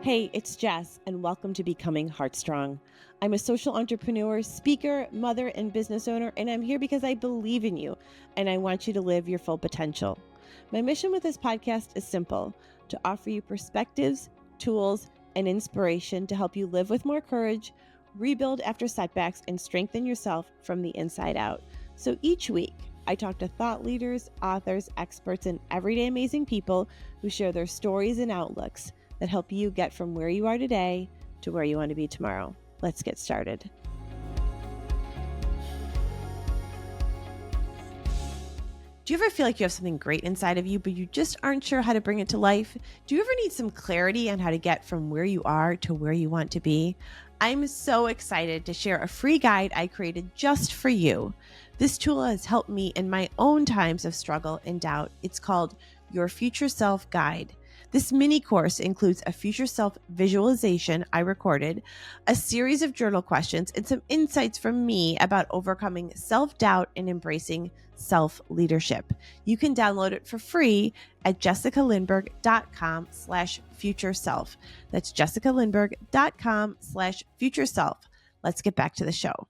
Hey, it's Jess, and welcome to Becoming Heartstrong. I'm a social entrepreneur, speaker, mother, and business owner, and I'm here because I believe in you, and I want you to live your full potential. My mission with this podcast is simple: to offer you perspectives, tools, and inspiration to help you live with more courage, rebuild after setbacks, and strengthen yourself from the inside out. So each week, I talk to thought leaders, authors, experts, and everyday amazing people who share their stories and outlooks that help you get from where you are today to where you want to be tomorrow. Let's get started. Do you ever feel like you have something great inside of you, but you just aren't sure how to bring it to life? Do you ever need some clarity on how to get from where you are to where you want to be? I'm so excited to share a free guide I created just for you. This tool has helped me in my own times of struggle and doubt. It's called Your Future Self Guide. This mini course includes a future self visualization I recorded, a series of journal questions, and some insights from me about overcoming self-doubt and embracing self-leadership. You can download it for free at jessicalindberg.com/futureself. That's jessicalindberg.com/futureself. Let's get back to the show.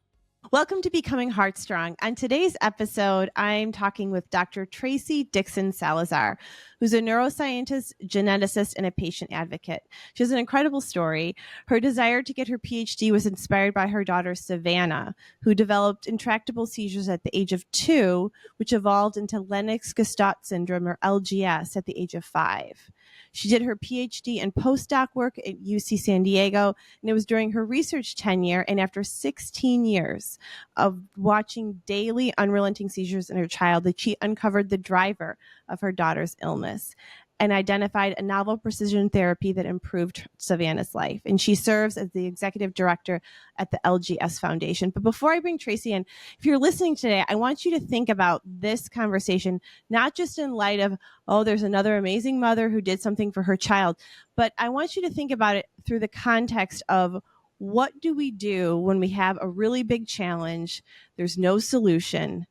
Welcome to Becoming Heartstrong. On today's episode, I'm talking with Dr. Tracy Dixon Salazar, who's a neuroscientist, geneticist, and a patient advocate. She has an incredible story. Her desire to get her PhD was inspired by her daughter, Savannah, who developed intractable seizures at the age of 2, which evolved into Lennox-Gastaut syndrome, or LGS, at the age of 5. She did her PhD and postdoc work at UC San Diego, and it was during her research tenure and after 16 years of watching daily unrelenting seizures in her child that she uncovered the driver of her daughter's illness and identified a novel precision therapy that improved Savannah's life. And she serves as the executive director at the LGS Foundation. But before I bring Tracy in, if you're listening today, I want you to think about this conversation, not just in light of, oh, there's another amazing mother who did something for her child, but I want you to think about it through the context of, what do we do when we have a really big challenge? There's no solution.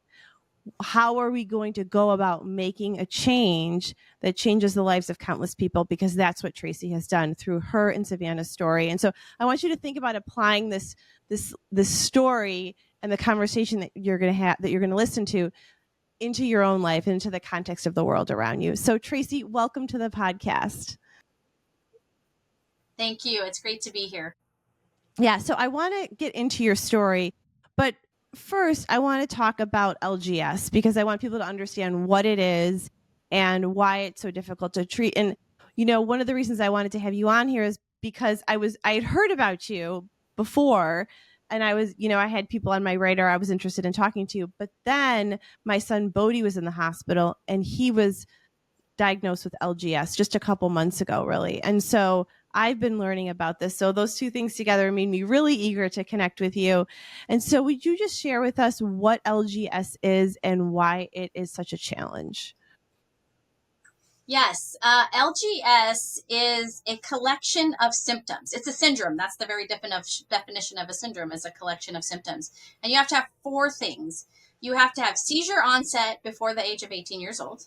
How are we going to go about making a change that changes the lives of countless people? Because that's what Tracy has done through her and Savannah's story. And so I want you to think about applying this story and the conversation that you're going to have, that you're going to listen to, into your own life, into the context of the world around you. So Tracy, welcome to the podcast. Thank you. It's great to be here. Yeah, so I want to get into your story, but first I want to talk about LGS because I want people to understand what it is and why it's so difficult to treat. And, you know, one of the reasons I wanted to have you on here is because I had heard about you before, and I had people on my radar I was interested in talking to, but then my son Bodie was in the hospital and he was diagnosed with LGS just a couple months ago, really. And so I've been learning about this. So those two things together made me really eager to connect with you. And so would you just share with us what LGS is and why it is such a challenge? Yes, LGS is a collection of symptoms. It's a syndrome. That's the very definition of a syndrome, is a collection of symptoms. And you have to have 4 things. You have to have seizure onset before the age of 18 years old.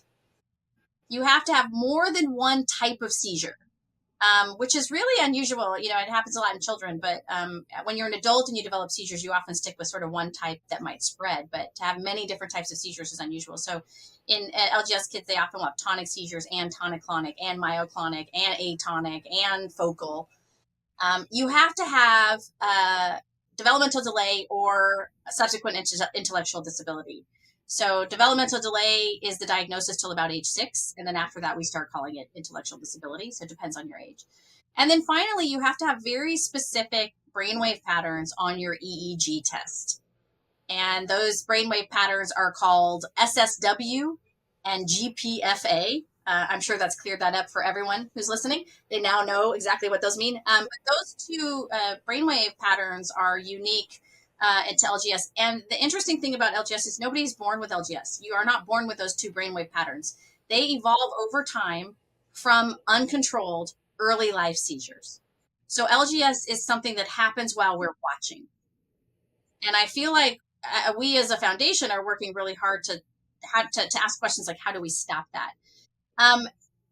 You have to have more than one type of seizure, which is really unusual. You know, it happens a lot in children, but when you're an adult and you develop seizures, you often stick with sort of one type that might spread. But to have many different types of seizures is unusual. So in LGS kids, they often will have tonic seizures and tonic-clonic and myoclonic and atonic and focal. You have to have developmental delay or a subsequent intellectual disability. So developmental delay is the diagnosis till about age 6. And then after that, we start calling it intellectual disability. So it depends on your age. And then finally, you have to have very specific brainwave patterns on your EEG test. And those brainwave patterns are called SSW and GPFA. I'm sure that's cleared that up for everyone who's listening. They now know exactly what those mean. But those two brainwave patterns are unique into LGS. And the interesting thing about LGS is nobody's born with LGS. You are not born with those two brainwave patterns. They evolve over time from uncontrolled early life seizures. So LGS is something that happens while we're watching. And I feel like we as a foundation are working really hard to ask questions like, how do we stop that?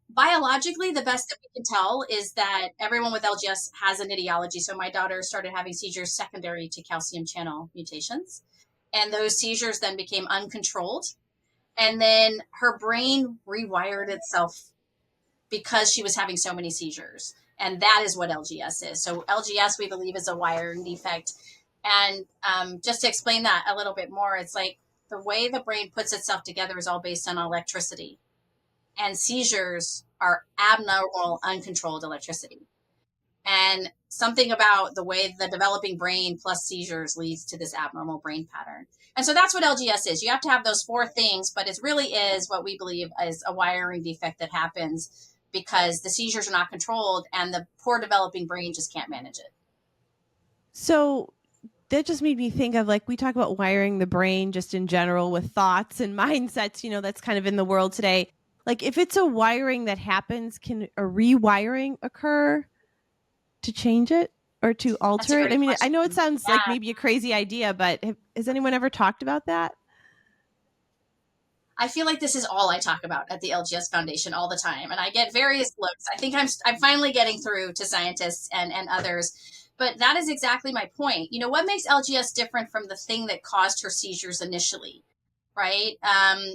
Biologically, the best that we can tell is that everyone with LGS has an etiology. So my daughter started having seizures secondary to calcium channel mutations. And those seizures then became uncontrolled. And then her brain rewired itself because she was having so many seizures. And that is what LGS is. So LGS, we believe, is a wiring defect. And just to explain that a little bit more, it's like the way the brain puts itself together is all based on electricity. And seizures are abnormal, uncontrolled electricity. And something about the way the developing brain plus seizures leads to this abnormal brain pattern. And so that's what LGS is. You have to have those four things, but it really is what we believe is a wiring defect that happens because the seizures are not controlled and the poor developing brain just can't manage it. So that just made me think of, like, we talk about wiring the brain just in general with thoughts and mindsets, you know, that's kind of in the world today. Like, if it's a wiring that happens, can a rewiring occur to change it or to alter it? I mean, I know it sounds like maybe a crazy idea, but has anyone ever talked about that? I feel like this is all I talk about at the LGS Foundation all the time, and I get various looks. I think I'm finally getting through to scientists and others, but that is exactly my point. You know, what makes LGS different from the thing that caused her seizures initially, right?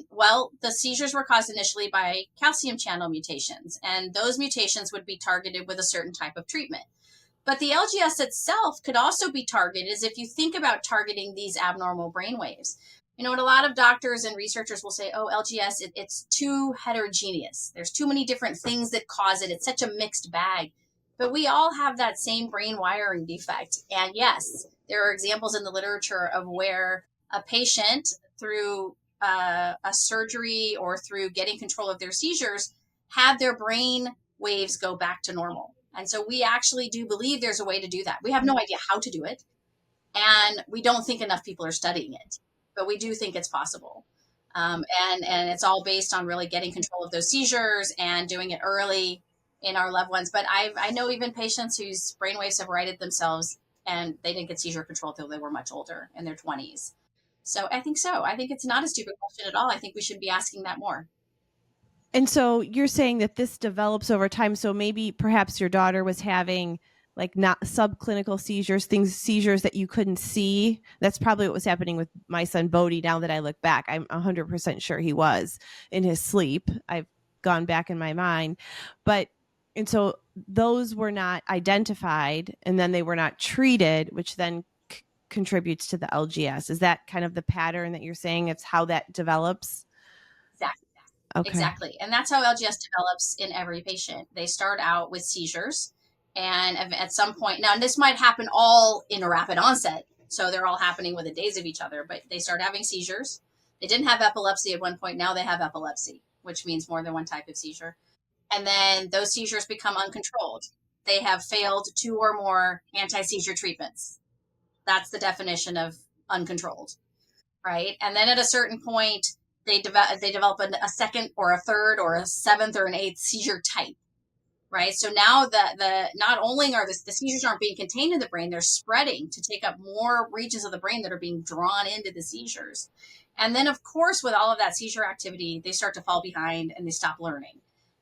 Well, the seizures were caused initially by calcium channel mutations, and those mutations would be targeted with a certain type of treatment. But the LGS itself could also be targeted as if you think about targeting these abnormal brain waves. You know, and a lot of doctors and researchers will say, oh, LGS, it's too heterogeneous. There's too many different things that cause it. It's such a mixed bag. But we all have that same brain wiring defect. And yes, there are examples in the literature of where a patient, through a surgery or through getting control of their seizures, had their brain waves go back to normal. And so we actually do believe there's a way to do that. We have no idea how to do it. And we don't think enough people are studying it. But we do think it's possible. And it's all based on really getting control of those seizures and doing it early in our loved ones. But I know even patients whose brainwaves have righted themselves and they didn't get seizure control until they were much older, in their 20s. So I think so. I think it's not a stupid question at all. I think we should be asking that more. And so you're saying that this develops over time. So maybe perhaps your daughter was having like not subclinical seizures, seizures that you couldn't see. That's probably what was happening with my son Bodie. Now that I look back, I'm 100% sure he was in his sleep. I've gone back in my mind, and so those were not identified and then they were not treated, which then contributes to the LGS. Is that kind of the pattern that you're saying? It's how that develops? Exactly. Okay. Exactly. And that's how LGS develops in every patient. They start out with seizures. And at some point, now this might happen all in a rapid onset. So they're all happening within days of each other, but they start having seizures. They didn't have epilepsy at one point. Now they have epilepsy, which means more than one type of seizure. And then those seizures become uncontrolled. They have failed 2 or more anti-seizure treatments. That's the definition of uncontrolled, right? And then at a certain point, they develop a second or a third or a seventh or an eighth seizure type. Right. So now the not only are the seizures aren't being contained in the brain, they're spreading to take up more regions of the brain that are being drawn into the seizures. And then, of course, with all of that seizure activity, they start to fall behind and they stop learning.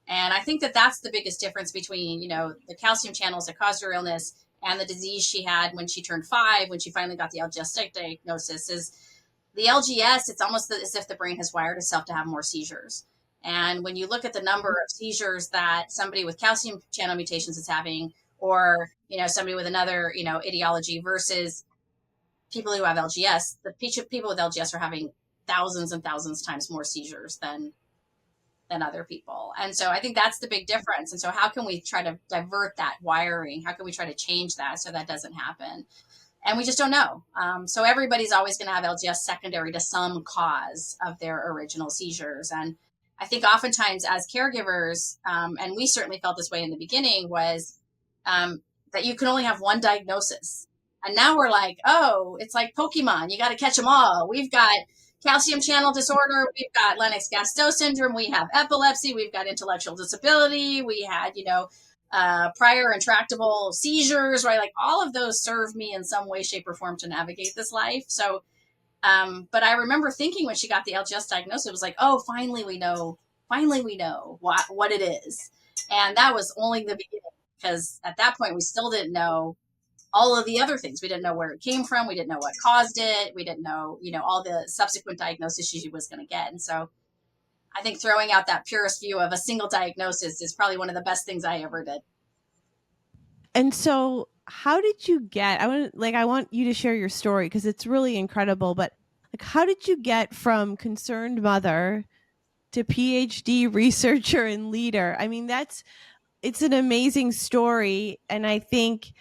And I think that that's the biggest difference between, you know, the calcium channels that caused her illness and the disease she had when she turned 5, when she finally got the LGS diagnosis, is the LGS. It's almost as if the brain has wired itself to have more seizures. And when you look at the number of seizures that somebody with calcium channel mutations is having, or, you know, somebody with another, you know, etiology versus people who have LGS, the people with LGS are having thousands and thousands times more seizures than other people. And so I think that's the big difference. And so how can we try to divert that wiring? How can we try to change that so that doesn't happen? And we just don't know. So everybody's always going to have LGS secondary to some cause of their original seizures. And I think oftentimes as caregivers, and we certainly felt this way in the beginning, was that you can only have one diagnosis. And now we're like, oh, it's like Pokemon. You got to catch them all. We've got calcium channel disorder. We've got Lennox-Gastaut syndrome. We have epilepsy. We've got intellectual disability. We had, you know, prior intractable seizures, right? Like all of those serve me in some way, shape, or form to navigate this life. So, but I remember thinking when she got the LGS diagnosis, it was like, oh, finally we know finally we know what it is. And that was only the beginning, because at that point we still didn't know all of the other things. We didn't know where it came from. We didn't know what caused it. We didn't know, all the subsequent diagnosis she was going to get. And so I think throwing out that purest view of a single diagnosis is probably one of the best things I ever did. And so how did you get, I want you to share your story because it's really incredible, but like, how did you get from concerned mother to PhD researcher and leader? I mean, it's an amazing story. And I think,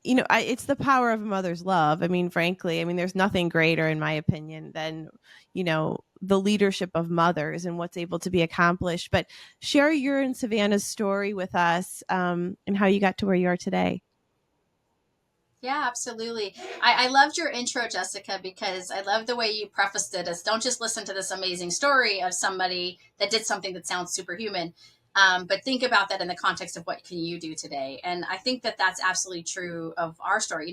it's the power of a mother's love. I mean, frankly, there's nothing greater, in my opinion, than, the leadership of mothers and what's able to be accomplished. But share your and Savannah's story with us, and how you got to where you are today. Yeah, absolutely. I loved your intro, Jessica, because I love the way you prefaced it as, don't just listen to this amazing story of somebody that did something that sounds superhuman, but think about that in the context of what can you do today. And I think that that's absolutely true of our story.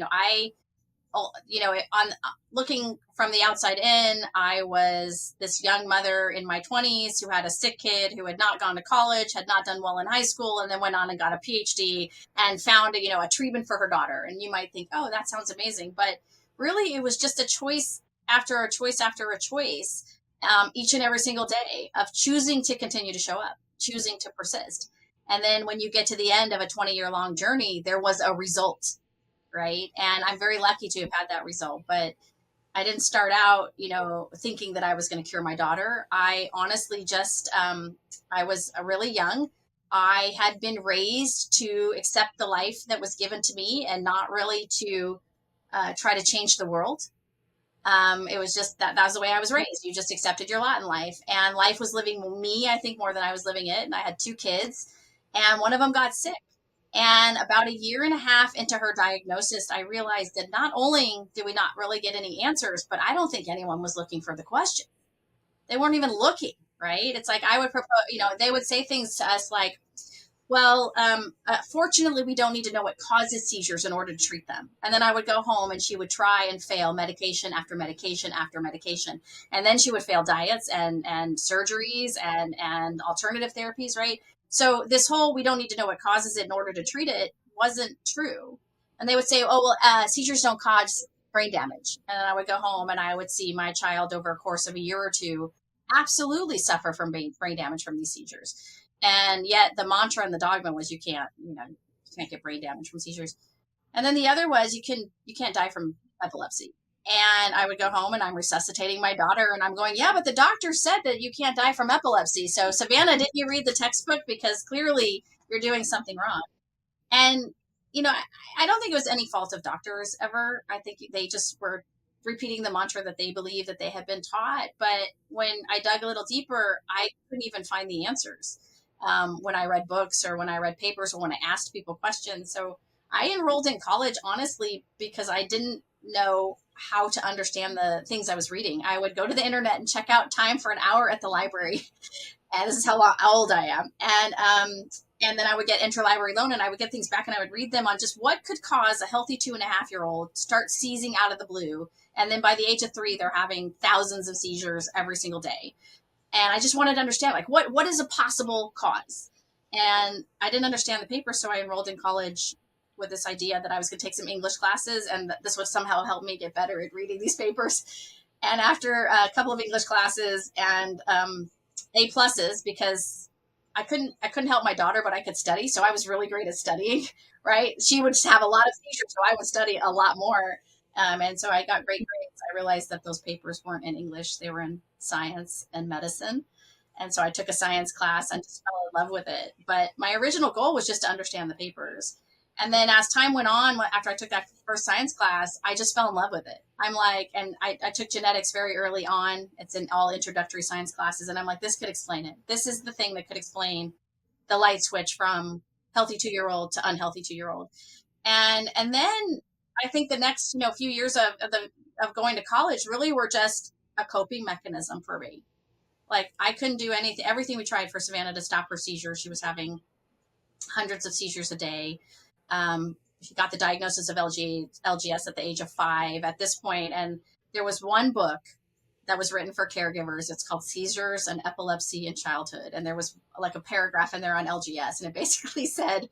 On looking from the outside in, I was this young mother in my 20s who had a sick kid who had not gone to college, had not done well in high school, and then went on and got a PhD and found a treatment for her daughter. And you might think, oh, that sounds amazing, but really it was just a choice after a choice after a choice, each and every single day, of choosing to continue to show up, choosing to persist. And then when you get to the end of a 20-year-long journey, there was a result, right? And I'm very lucky to have had that result. But I didn't start out, thinking that I was going to cure my daughter. I honestly just, I was really young. I had been raised to accept the life that was given to me and not really to try to change the world. It was just that was the way I was raised. You just accepted your lot in life, and life was living me, I think, more than I was living it. And I had 2 kids, and one of them got sick. And about a year and a half into her diagnosis, I realized that not only did we not really get any answers, but I don't think anyone was looking for the question. They weren't even looking, right? It's like I would propose, they would say things to us like, well, fortunately, we don't need to know what causes seizures in order to treat them. And then I would go home and she would try and fail medication after medication after medication. And then she would fail diets and surgeries and alternative therapies, right? So this whole, we don't need to know what causes it in order to treat it, wasn't true. And they would say, oh, well, seizures don't cause brain damage. And then I would go home and I would see my child over a course of a year or two absolutely suffer from brain damage from these seizures. And yet the mantra and the dogma was you can't get brain damage from seizures. And then the other was you can't die from epilepsy. And I would go home and I'm resuscitating my daughter and I'm going, yeah, but the doctor said that you can't die from epilepsy. So Savannah, didn't you read the textbook? Because clearly you're doing something wrong. And, I don't think it was any fault of doctors ever. I think they just were repeating the mantra that they believe that they had been taught. But when I dug a little deeper, I couldn't even find the answers, when I read books or when I read papers or when I asked people questions. So I enrolled in college, honestly, because I didn't know how to understand the things I was reading. I would go to the internet and check out time for an hour at the library. And this is how old I am. And then I would get interlibrary loan and I would get things back and I would read them on just what could cause a healthy 2.5-year-old to start seizing out of the blue. And then by the age of 3, they're having thousands of seizures every single day. And I just wanted to understand, like, what is a possible cause? And I didn't understand the paper, so I enrolled in college with this idea that I was going to take some English classes and that this would somehow help me get better at reading these papers. And after a couple of English classes and A pluses, because I couldn't help my daughter, but I could study, so I was really great at studying. Right? She would have a lot of seizures, so I would study a lot more. And so I got great grades. I realized that those papers weren't in English. They were in science and medicine. And so I took a science class and just fell in love with it. But my original goal was just to understand the papers. And then as time went on, after I took that first science class, I just fell in love with it. I'm like, and I took genetics very early on. It's in all introductory science classes. And I'm like, this could explain it. This is the thing that could explain the light switch from healthy 2-year-old to unhealthy 2-year-old. And then I think the next, few years of going to college really were just a coping mechanism for me. Like I couldn't do anything, everything we tried for Savannah to stop her seizures. She was having hundreds of seizures a day. She got the diagnosis of LGS at the age of 5 at this point. And there was one book that was written for caregivers. It's called Seizures and Epilepsy in Childhood. And there was like a paragraph in there on LGS, and it basically said,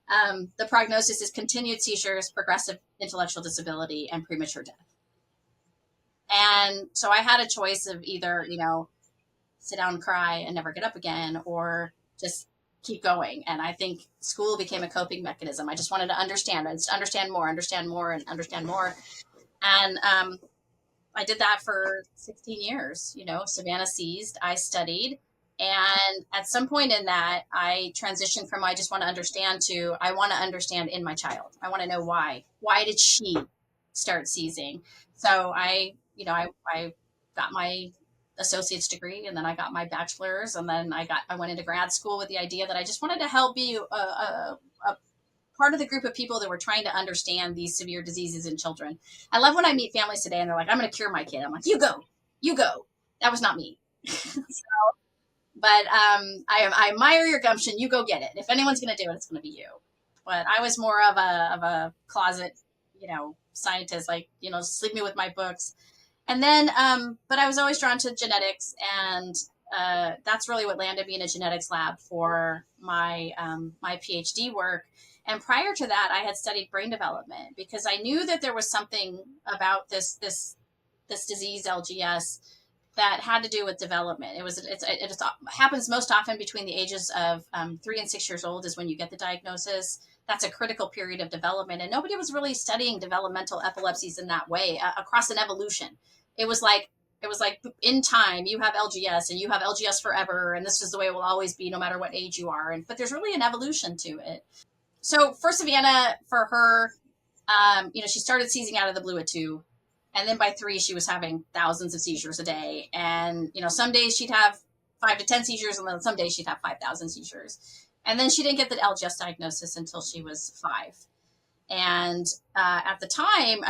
the prognosis is continued seizures, progressive intellectual disability, and premature death. And so I had a choice of either, sit down and cry and never get up again, or just keep going. And I think school became a coping mechanism. I just wanted to understand. I just understand more. And I did that for 16 years. Savannah seized, I studied. And at some point in that, I transitioned from I just want to understand to I want to understand in my child. I want to know why. Why did she start seizing? So I got my associate's degree, and then I got my bachelor's, and then I went into grad school with the idea that I just wanted to help be a part of the group of people that were trying to understand these severe diseases in children. I love when I meet families today and they're like, I'm going to cure my kid. I'm like, you go. That was not me. But I admire your gumption. You go get it. If anyone's going to do it, it's going to be you. But I was more of a closet, scientist, like, just leave me with my books. And then, but I was always drawn to genetics, and that's really what landed me in a genetics lab for my my PhD work. And prior to that, I had studied brain development because I knew that there was something about this disease, LGS, that had to do with development. It happens most often between the ages of 3 and 6 years old is when you get the diagnosis. That's a critical period of development. And nobody was really studying developmental epilepsies in that way across an evolution. It was like in time, you have LGS and you have LGS forever. And this is the way it will always be no matter what age you are. But there's really an evolution to it. So for Savannah, for her, she started seizing out of the blue at 2. And then by 3, she was having thousands of seizures a day. And, some days she'd have 5 to 10 seizures, and then some days she'd have 5,000 seizures. And then she didn't get the LGS diagnosis until she was 5. And at the time,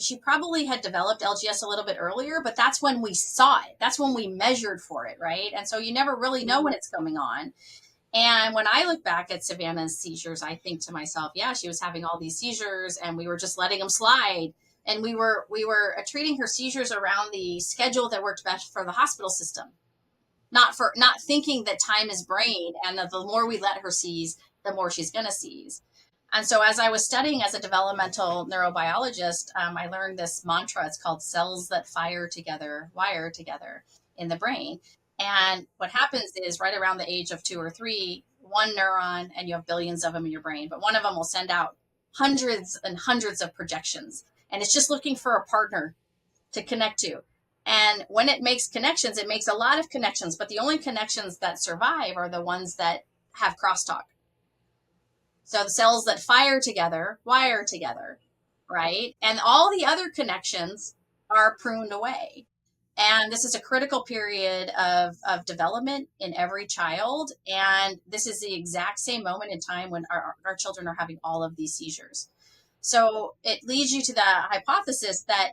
she probably had developed LGS a little bit earlier, but that's when we saw it. That's when we measured for it, right? And so you never really know when it's coming on. And when I look back at Savannah's seizures, I think to myself, yeah, she was having all these seizures and we were just letting them slide. And we were treating her seizures around the schedule that worked best for the hospital system, not thinking that time is brain and that the more we let her seize, the more she's going to seize. And so as I was studying as a developmental neurobiologist, I learned this mantra. It's called cells that fire together, wire together in the brain. And what happens is right around the age of 2 or 3, one neuron, and you have billions of them in your brain, but one of them will send out hundreds and hundreds of projections. And it's just looking for a partner to connect to. And when it makes connections, it makes a lot of connections, but the only connections that survive are the ones that have crosstalk. So the cells that fire together, wire together, right? And all the other connections are pruned away. And this is a critical period of development in every child. And this is the exact same moment in time when our children are having all of these seizures. So it leads you to the hypothesis that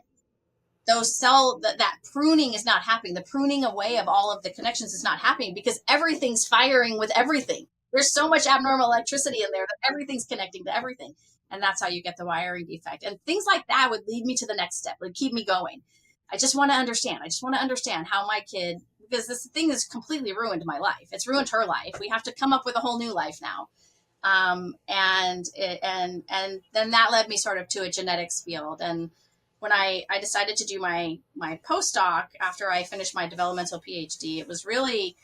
that pruning is not happening. The pruning away of all of the connections is not happening because everything's firing with everything. There's so much abnormal electricity in there that everything's connecting to everything. And that's how you get the wiring defect. And things like that would lead me to the next step, would keep me going. I just want to understand. I just want to understand how my kid, because this thing has completely ruined my life. It's ruined her life. We have to come up with a whole new life now. And then that led me sort of to a genetics field. And when I decided to do my postdoc after I finished my developmental PhD, it was really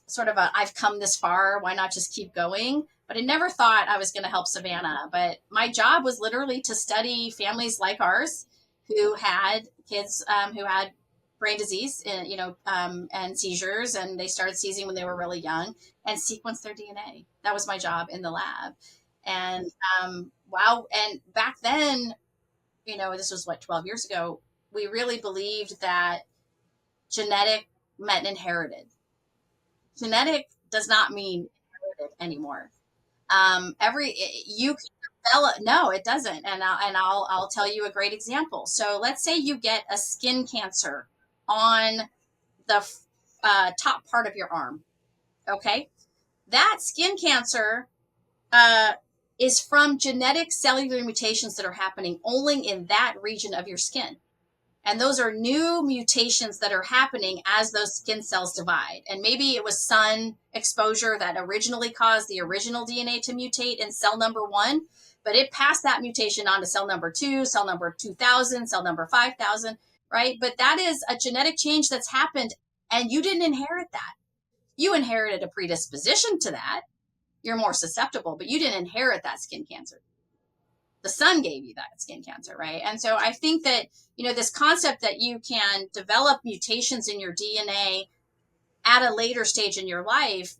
sort of I've come this far, why not just keep going? But I never thought I was going to help Savannah. But my job was literally to study families like ours who had kids who had brain disease, and seizures, and they started seizing when they were really young, and sequence their DNA. That was my job in the lab. And wow. And back then, this was 12 years ago, we really believed that genetic meant inherited. Genetic does not mean inherited anymore. You can develop, no, it doesn't. And I'll tell you a great example. So let's say you get a skin cancer on the top part of your arm. Okay. That skin cancer is from genetic cellular mutations that are happening only in that region of your skin. And those are new mutations that are happening as those skin cells divide. And maybe it was sun exposure that originally caused the original DNA to mutate in cell number 1, but it passed that mutation on to cell number 2, cell number 2000, cell number 5000, right? But that is a genetic change that's happened, and you didn't inherit that. You inherited a predisposition to that. You're more susceptible, but you didn't inherit that skin cancer. The sun gave you that skin cancer, right? And so I think that, this concept that you can develop mutations in your DNA at a later stage in your life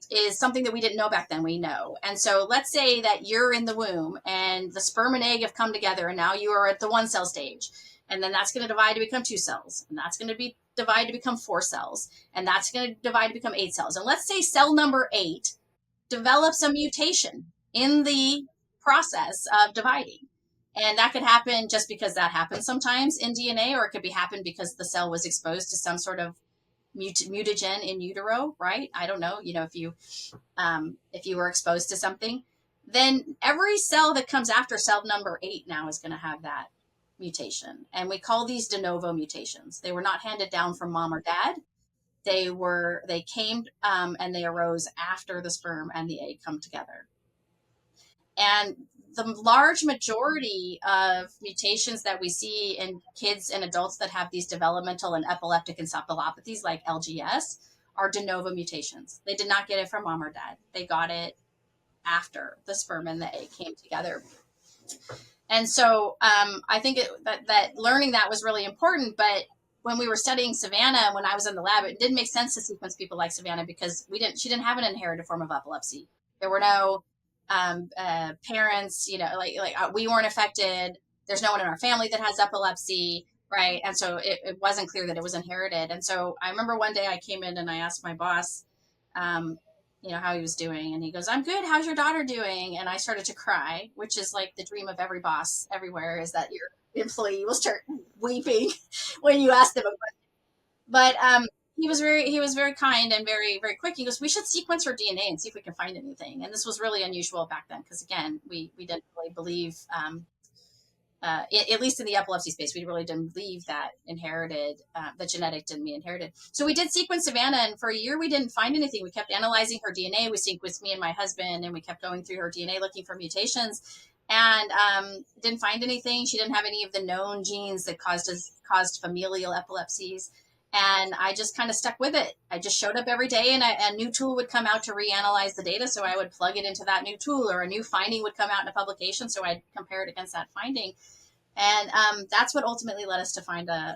is something that we didn't know back then. We know. And so let's say that you're in the womb and the sperm and egg have come together, and now you are at the 1 cell stage. And then that's going to divide to become 2 cells. And that's going to be divide to become 4 cells. And that's going to divide to become 8 cells. And let's say cell number 8 develops a mutation in the process of dividing. And that could happen just because that happens sometimes in DNA, or it could happen because the cell was exposed to some sort of mutagen in utero, right? I don't know. If you were exposed to something, then every cell that comes after cell number 8 now is going to have that mutation. And we call these de novo mutations. They were not handed down from mom or dad. They came and they arose after the sperm and the egg come together. And the large majority of mutations that we see in kids and adults that have these developmental and epileptic encephalopathies like LGS are de novo mutations. They did not get it from mom or dad. They got it after the sperm and the egg came together. And so I think that learning that was really important. But when we were studying Savannah, when I was in the lab, it didn't make sense to sequence people like Savannah because she didn't have an inherited form of epilepsy. There were no parents, we weren't affected. There's no one in our family that has epilepsy, right? And so it wasn't clear that it was inherited. And so I remember one day I came in and I asked my boss, how he was doing. And he goes, "I'm good. How's your daughter doing?" And I started to cry, which is like the dream of every boss everywhere, is that your employee will start weeping when you ask them a question. But he was very kind and very, very quick. He goes, "We should sequence her DNA and see if we can find anything." And this was really unusual back then because, again, we didn't really believe, at least in the epilepsy space, we really didn't believe that the genetic didn't be inherited. So we did sequence Savannah, and for a year we didn't find anything. We kept analyzing her DNA. We sequenced me and my husband, and we kept going through her DNA looking for mutations, and didn't find anything. She didn't have any of the known genes that caused familial epilepsies. And I just kind of stuck with it. I just showed up every day, and a new tool would come out to reanalyze the data. So I would plug it into that new tool, or a new finding would come out in a publication. So I'd compare it against that finding. And that's what ultimately led us to find a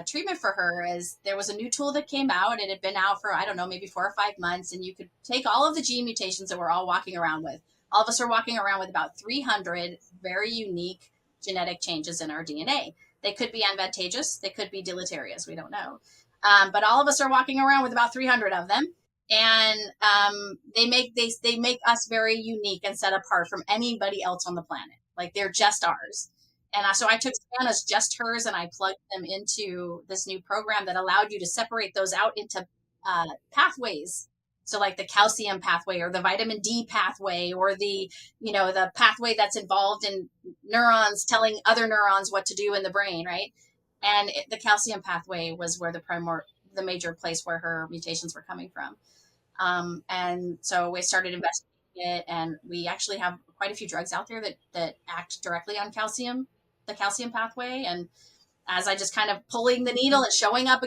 treatment for her. Is there was a new tool that came out. It had been out for, I don't know, maybe 4 or 5 months. And you could take all of the gene mutations that we're all walking around with. All of us are walking around with about 300 very unique genetic changes in our DNA. They could be advantageous. They could be deleterious. We don't know. But all of us are walking around with about 300 of them. And they make us very unique and set apart from anybody else on the planet. Like, they're just ours. And so I took Savannah's just hers and I plugged them into this new program that allowed you to separate those out into pathways. So like the calcium pathway or the vitamin D pathway, or the pathway that's involved in neurons telling other neurons what to do in the brain, right? And the calcium pathway was where the major place where her mutations were coming from. And so we started investigating it, and we actually have quite a few drugs out there that act directly on the calcium pathway. And as I just kind of pulling the needle and showing up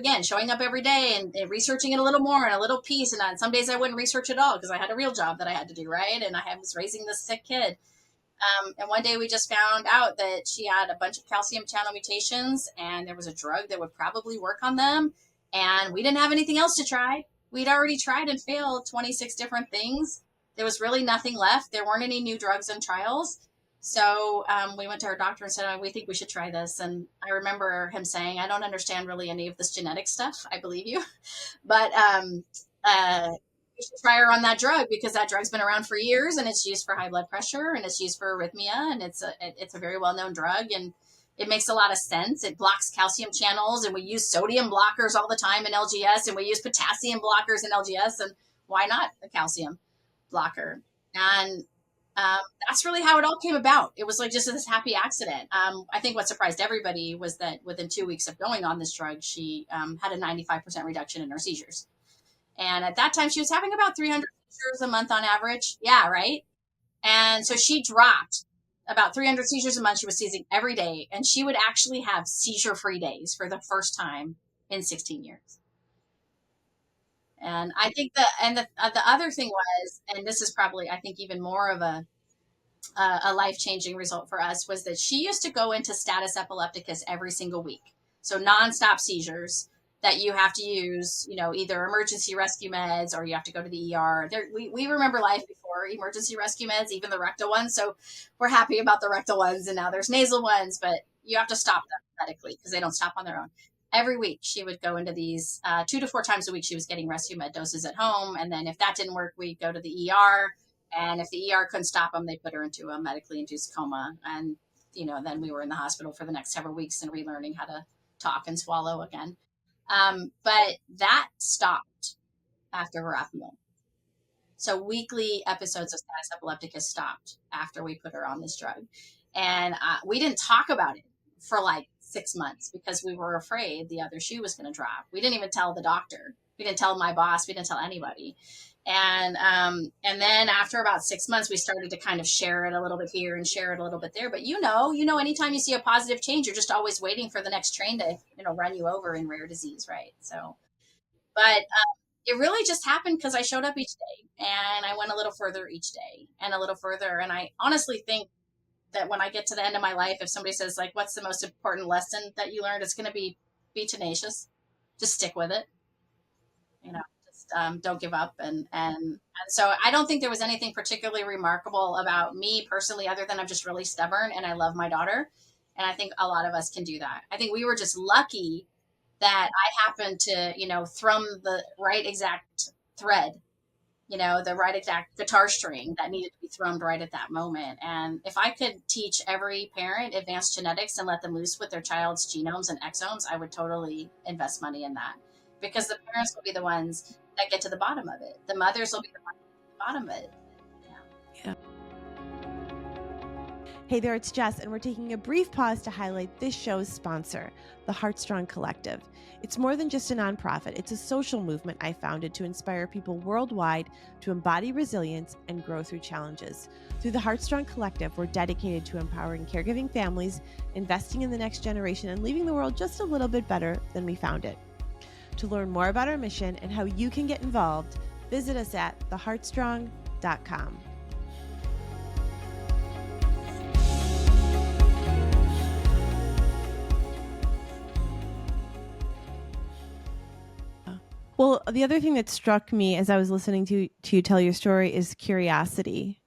every day and researching it a little more and a little piece. And on some days I wouldn't research at all because I had a real job that I had to do, right? And I was raising this sick kid. And one day we just found out that she had a bunch of calcium channel mutations, and there was a drug that would probably work on them. And we didn't have anything else to try. We'd already tried and failed 26 different things. There was really nothing left. There weren't any new drugs in trials. So we went to our doctor and said, "Oh, we think we should try this." And I remember him saying, "I don't understand really any of this genetic stuff. I believe you. But we should try her on that drug because that drug's been around for years, and it's used for high blood pressure, and it's used for arrhythmia, and it's a very well-known drug, and it makes a lot of sense. It blocks calcium channels, and we use sodium blockers all the time in LGS, and we use potassium blockers in LGS, and why not a calcium blocker?" And That's really how it all came about. It was like just this happy accident. I think what surprised everybody was that within 2 weeks of going on this drug, she had a 95% reduction in her seizures. And at that time, she was having about 300 seizures a month on average. Yeah, right. And so she dropped about 300 seizures a month. She was seizing every day, and she would actually have seizure-free days for the first time in 16 years. And I think the other thing was, and this is probably I think even more of a life changing result for us, was that she used to go into status epilepticus every single week. So nonstop seizures that you have to use, either emergency rescue meds or you have to go to the ER. We remember life before emergency rescue meds, even the rectal ones. So we're happy about the rectal ones. And now there's nasal ones, but you have to stop them medically because they don't stop on their own. Every week she would go into these 2 to 4 times a week. She was getting rescue med doses at home. And then if that didn't work, we'd go to the ER. And if the ER couldn't stop them, they put her into a medically induced coma. And, then we were in the hospital for the next several weeks and relearning how to talk and swallow again. But that stopped after verapamil. So weekly episodes of status epilepticus stopped after we put her on this drug. And we didn't talk about it for like 6 months because we were afraid the other shoe was going to drop. We didn't even tell the doctor. We didn't tell my boss. We didn't tell anybody. And then after about 6 months, we started to kind of share it a little bit here and share it a little bit there. But anytime you see a positive change, you're just always waiting for the next train to, run you over in rare disease, right? So, but it really just happened because I showed up each day and I went a little further each day and a little further. And I honestly think that when I get to the end of my life, if somebody says like, what's the most important lesson that you learned? It's going to be tenacious. Just stick with it. Don't give up. And so I don't think there was anything particularly remarkable about me personally, other than I'm just really stubborn and I love my daughter. And I think a lot of us can do that. I think we were just lucky that I happened to, thrum the right exact thread, the right exact guitar string that needed to be thrummed right at that moment. And if I could teach every parent advanced genetics and let them loose with their child's genomes and exomes, I would totally invest money in that, because the parents will be the ones that get to the bottom of it. The mothers will be the ones at the bottom of it. Yeah. Hey there, it's Jess, and we're taking a brief pause to highlight this show's sponsor, the Heartstrong Collective. It's more than just a nonprofit. It's a social movement I founded to inspire people worldwide to embody resilience and grow through challenges. Through the Heartstrong Collective, we're dedicated to empowering caregiving families, investing in the next generation, and leaving the world just a little bit better than we found it. To learn more about our mission and how you can get involved, visit us at theheartstrong.com. Well, the other thing that struck me as I was listening to you tell your story is curiosity.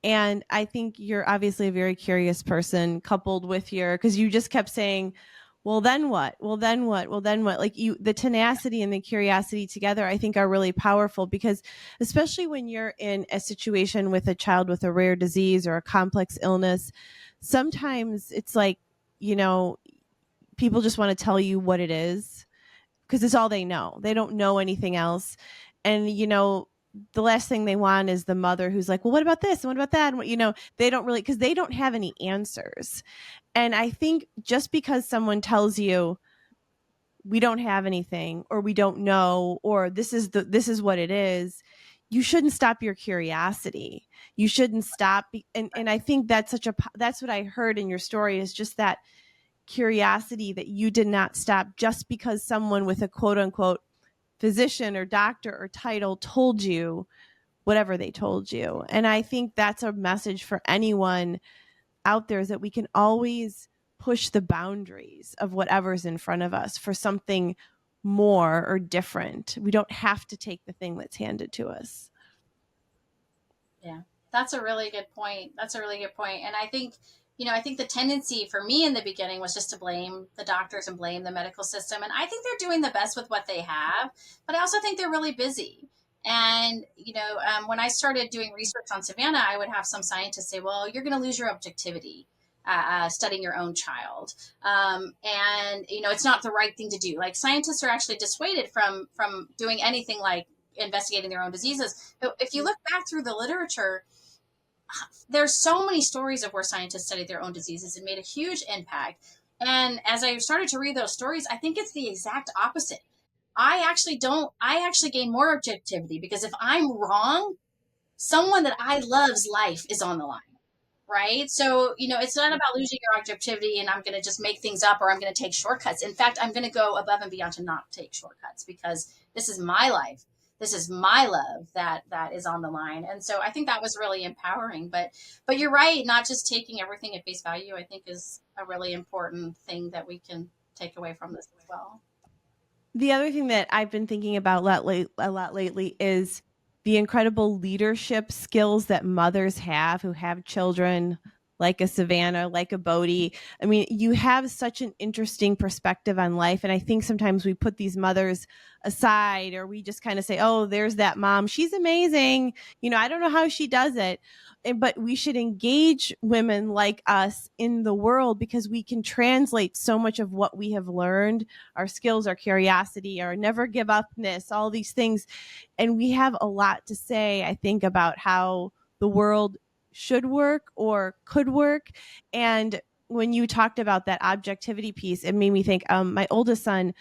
And I think you're obviously a very curious person, coupled with because you just kept saying, well, then what? Well, then what? Well, then what? Like the tenacity and the curiosity together, I think are really powerful, because especially when you're in a situation with a child with a rare disease or a complex illness, sometimes it's like, people just want to tell you what it is because it's all they know. They don't know anything else. And, the last thing they want is the mother who's like, well, what about this? And what about that? And they don't really, because they don't have any answers. And I think just because someone tells you we don't have anything, or we don't know, or this is what it is, you shouldn't stop your curiosity. You shouldn't stop. And I think that's that's what I heard in your story, is just that curiosity, that you did not stop just because someone with a quote unquote physician or doctor or title told you whatever they told you. And I think that's a message for anyone out there, is that we can always push the boundaries of whatever's in front of us for something more or different. We don't have to take the thing that's handed to us. Yeah, that's a really good point. And I think, I think the tendency for me in the beginning was just to blame the doctors and blame the medical system. And I think they're doing the best with what they have, but I also think they're really busy. And, when I started doing research on Savannah, I would have some scientists say, well, you're going to lose your objectivity studying your own child. And, it's not the right thing to do. Like, scientists are actually dissuaded from doing anything like investigating their own diseases. But if you look back through the literature, there's so many stories of where scientists studied their own diseases and made a huge impact. And as I started to read those stories, I think it's the exact opposite. I actually gain more objectivity, because if I'm wrong, someone that I love's life is on the line. Right. So, it's not about losing your objectivity and I'm going to just make things up, or I'm going to take shortcuts. In fact, I'm going to go above and beyond to not take shortcuts, because this is my life. This is my love that is on the line. And so I think that was really empowering. But you're right. Not just taking everything at face value, I think, is a really important thing that we can take away from this as well. The other thing that I've been thinking about a lot lately is the incredible leadership skills that mothers have who have children, like a Savannah, like a Bodhi. I mean, you have such an interesting perspective on life. And I think sometimes we put these mothers aside, or we just kind of say, oh, there's that mom. She's amazing. I don't know how she does it. But we should engage women like us in the world, because we can translate so much of what we have learned, our skills, our curiosity, our never give upness, all these things. And we have a lot to say, I think, about how the world should work or could work. And when you talked about that objectivity piece, it made me think, my oldest son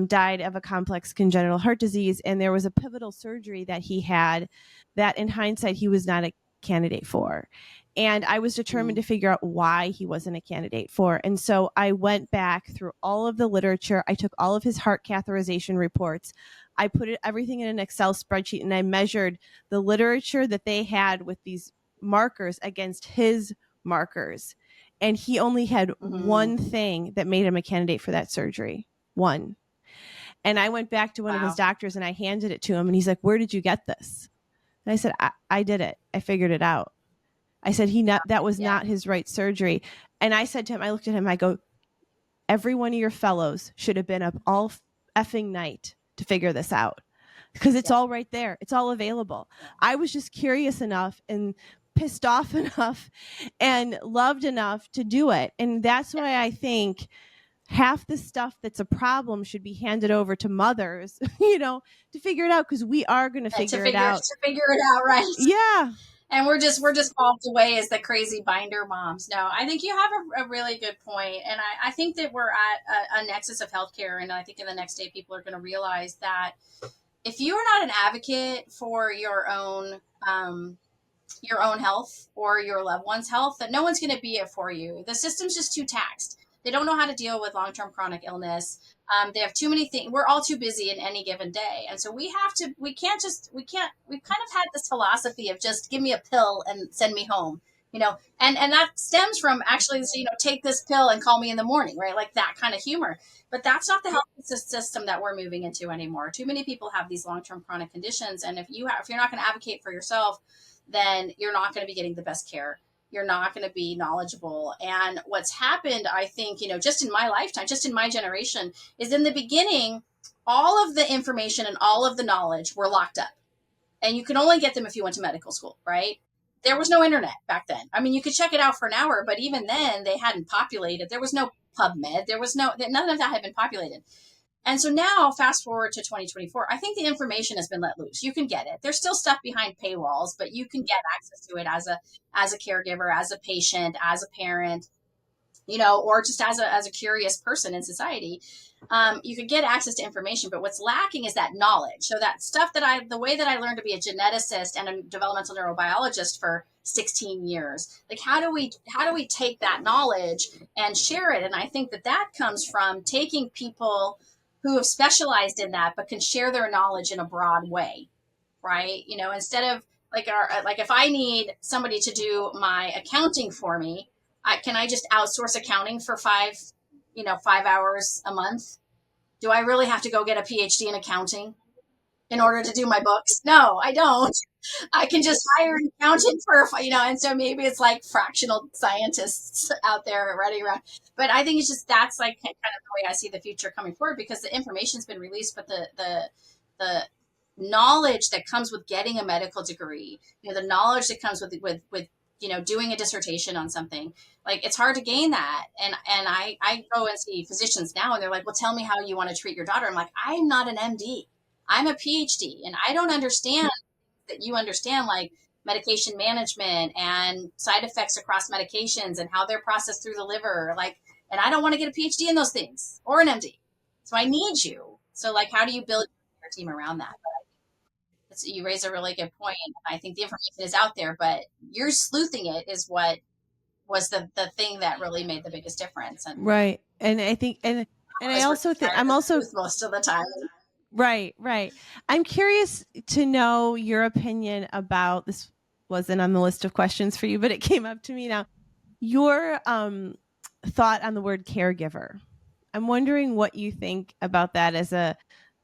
died of a complex congenital heart disease. And there was a pivotal surgery that he had that in hindsight, he was not a candidate for. And I was determined to figure out why he wasn't a candidate for. And so I went back through all of the literature. I took all of his heart catheterization reports. I put everything in an Excel spreadsheet, and I measured the literature that they had with these markers against his markers. And he only had one thing that made him a candidate for that surgery. One. And I went back to one of his doctors and I handed it to him, and he's like, where did you get this? And I said, I did it. I figured it out. I said, that was not his right surgery. And I said to him, I looked at him, I go, every one of your fellows should have been up all effing night to figure this out, because it's all right there. It's all available. I was just curious enough and pissed off enough and loved enough to do it. And that's why I think half the stuff that's a problem should be handed over to mothers, to figure it out, because we are going to figure it out. To figure it out, right? Yeah. And we're just bobbed away as the crazy binder moms. No, I think you have a really good point. And I think that we're at a nexus of healthcare. And I think in the next day, people are going to realize that if you are not an advocate for your own health or your loved one's health, that no one's going to be it for you. The system's just too taxed. They don't know how to deal with long-term chronic illness. They have too many things. We're all too busy in any given day. And so we've kind of had this philosophy of just give me a pill and send me home, and that stems from actually, take this pill and call me in the morning, right? Like that kind of humor. But that's not the health system that we're moving into anymore. Too many people have these long-term chronic conditions. And if you're not going to advocate for yourself, then you're not going to be getting the best care. You're not going to be knowledgeable. And what's happened, I think, just in my lifetime, just in my generation, is in the beginning, all of the information and all of the knowledge were locked up. And you could only get them if you went to medical school, right? There was no internet back then. I mean, you could check it out for an hour, but even then they hadn't populated. There was no PubMed. None of that had been populated. And so now, fast forward to 2024, I think the information has been let loose. You can get it. There's still stuff behind paywalls, but you can get access to it as a caregiver, as a patient, as a parent, or just as a curious person in society. You could get access to information, but what's lacking is that knowledge. So that stuff the way that I learned to be a geneticist and a developmental neurobiologist for 16 years, like how do we take that knowledge and share it? And I think that comes from taking people who have specialized in that, but can share their knowledge in a broad way, right? Instead of like if I need somebody to do my accounting for me, can I just outsource accounting for 5 hours a month? Do I really have to go get a PhD in accounting in order to do my books? No, I don't. I can just hire an accountant and so maybe it's like fractional scientists out there running around. But I think that's like kind of the way I see the future coming forward, because the information's been released, but the knowledge that comes with getting a medical degree, the knowledge that comes with doing a dissertation on something, like it's hard to gain that. And I go and see physicians now and they're like, well, tell me how you want to treat your daughter. I'm like, I'm not an MD. I'm a PhD and I don't understand that you understand, like medication management and side effects across medications and how they're processed through the liver. Like, and I don't want to get a PhD in those things or an MD. So I need you. So like, how do you build your team around that? You raise a really good point. I think the information is out there, but you're sleuthing it is what was the thing that really made the biggest difference. And right. And I think, and I also think I'm also most of the time. right. I'm curious to know your opinion about this. Wasn't on the list of questions for you, but it came up to me now. Your thought on the word caregiver. I'm wondering what you think about that as a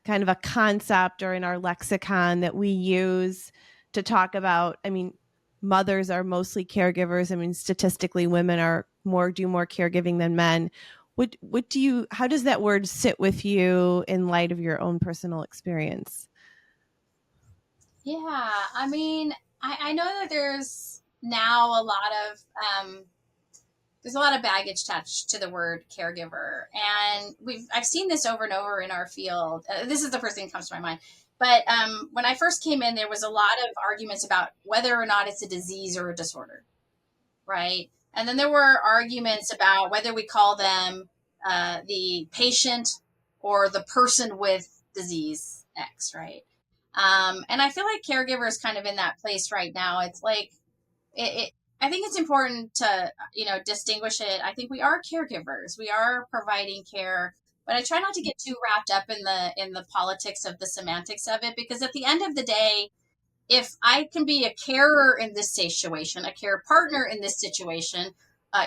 kind of a concept or in our lexicon that we use to talk about. I mean, mothers are mostly caregivers. I mean, statistically, women do more caregiving than men. How does that word sit with you in light of your own personal experience? Yeah, I mean, I know that there's now there's a lot of baggage attached to the word caregiver, and I've seen this over and over in our field. This is the first thing that comes to my mind. But when I first came in, there was a lot of arguments about whether or not it's a disease or a disorder, right? And then there were arguments about whether we call them the patient or the person with disease X, right? And I feel like caregiver is kind of in that place right now. It's like I think it's important to distinguish it. I think we are caregivers. We are providing care, but I try not to get too wrapped up in the politics of the semantics of it, because at the end of the day, if I can be a carer in this situation, a care partner in this situation,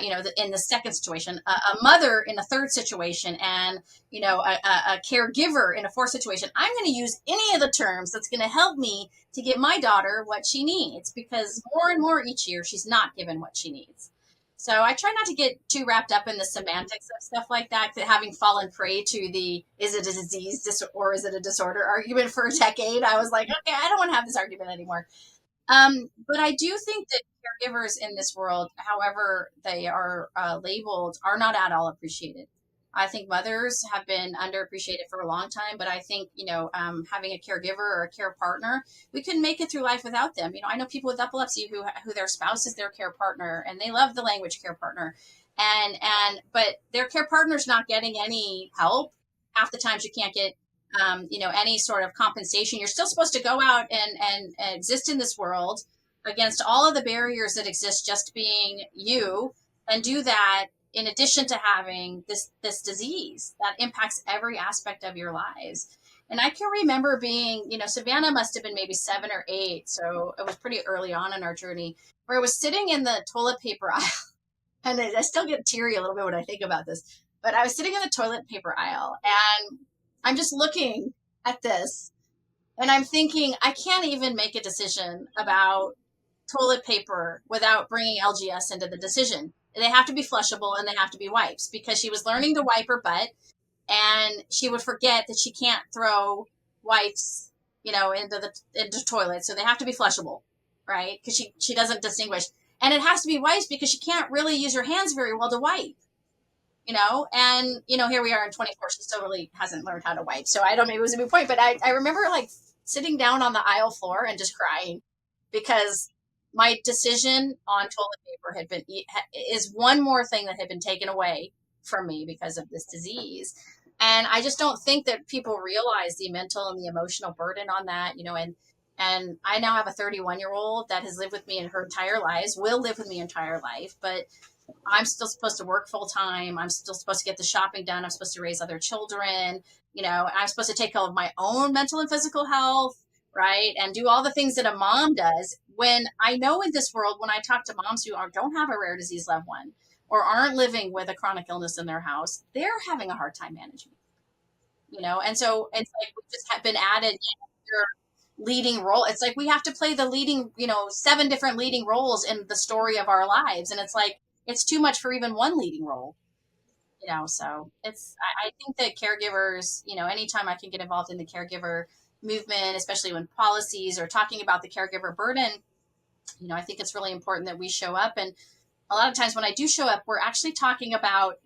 in the second situation, a mother in the third situation, and a caregiver in a fourth situation, I'm going to use any of the terms that's going to help me to get my daughter what she needs, because more and more each year she's not given what she needs. So I try not to get too wrapped up in the semantics of stuff like that, having fallen prey to the is it a disease or is it a disorder argument for a decade. I was like, okay, I don't want to have this argument anymore. But I do think that caregivers in this world, however they are labeled, are not at all appreciated. I think mothers have been underappreciated for a long time, but I think, having a caregiver or a care partner, we couldn't make it through life without them. I know people with epilepsy who their spouse is their care partner, and they love the language care partner. But their care partner's not getting any help. Half the times you can't get any sort of compensation. You're still supposed to go out and exist in this world against all of the barriers that exist just being you, and do that in addition to having this disease that impacts every aspect of your lives. And I can remember being, Savannah must have been maybe 7 or 8. So it was pretty early on in our journey, where I was sitting in the toilet paper aisle. And I still get teary a little bit when I think about this, but I was sitting in the toilet paper aisle, and I'm just looking at this, and I'm thinking, I can't even make a decision about toilet paper without bringing LGS into the decision. They have to be flushable and they have to be wipes, because she was learning to wipe her butt, and she would forget that she can't throw wipes, into toilet. So they have to be flushable, right? Because she doesn't distinguish. And it has to be wipes because she can't really use her hands very well to wipe. And here we are in 24, she still really hasn't learned how to wipe. So I don't, maybe it was a moot point, but I remember like sitting down on the aisle floor and just crying, because my decision on toilet paper is one more thing that had been taken away from me because of this disease. And I just don't think that people realize the mental and the emotional burden on that, and I now have a 31-year-old that has lived with me in her entire life, will live with me entire life, but I'm still supposed to work full time. I'm still supposed to get the shopping done. I'm supposed to raise other children. I'm supposed to take care of my own mental and physical health, right? And do all the things that a mom does. When I know in this world, when I talk to moms who don't have a rare disease loved one or aren't living with a chronic illness in their house, they're having a hard time managing, And so it's like we've just been added your leading role. It's like we have to play the leading, 7 different leading roles in the story of our lives. And it's like, it's too much for even one leading role, so I think that caregivers, anytime I can get involved in the caregiver movement, especially when policies or talking about the caregiver burden, I think it's really important that we show up. And a lot of times when I do show up, we're actually talking about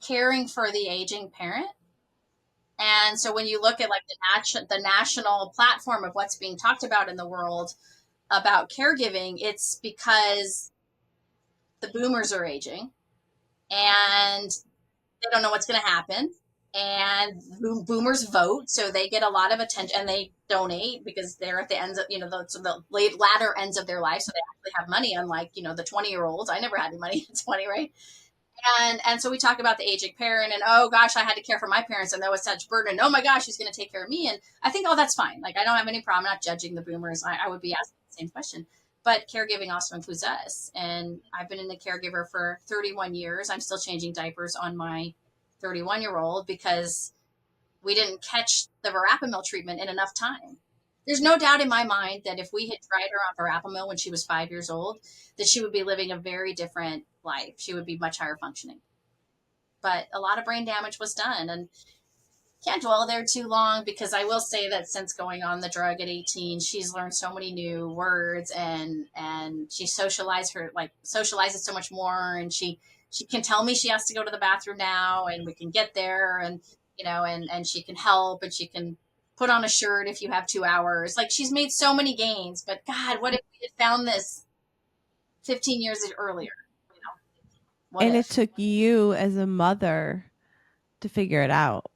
caring for the aging parent. And so when you look at like the national platform of what's being talked about in the world, about caregiving, it's because the boomers are aging and they don't know what's going to happen. And boomers vote, so they get a lot of attention, and they donate because they're at the ends of, the latter ends of their life, so they actually have money, unlike, the 20-year-olds. I never had any money at 20, right? And so we talk about the aging parent, and oh gosh, I had to care for my parents, and that was such burden. And oh my gosh, who's going to take care of me? And I think, oh, that's fine. Like, I don't have any problem. I'm not judging the boomers. I would be asking the same question. But caregiving also includes us. And I've been in the caregiver for 31 years. I'm still changing diapers on my 31-year-old because we didn't catch the verapamil treatment in enough time. There's no doubt in my mind that if we had tried her on verapamil when she was 5 years old, that she would be living a very different life. She would be much higher functioning. But a lot of brain damage was done, and can't dwell there too long, because I will say that since going on the drug at 18, she's learned so many new words, and she socializes so much more, and she can tell me she has to go to the bathroom now, and we can get there, and and she can help, and she can put on a shirt if you have 2 hours. Like, she's made so many gains. But God, what if we had found this 15 years earlier? And it took you as a mother to figure it out.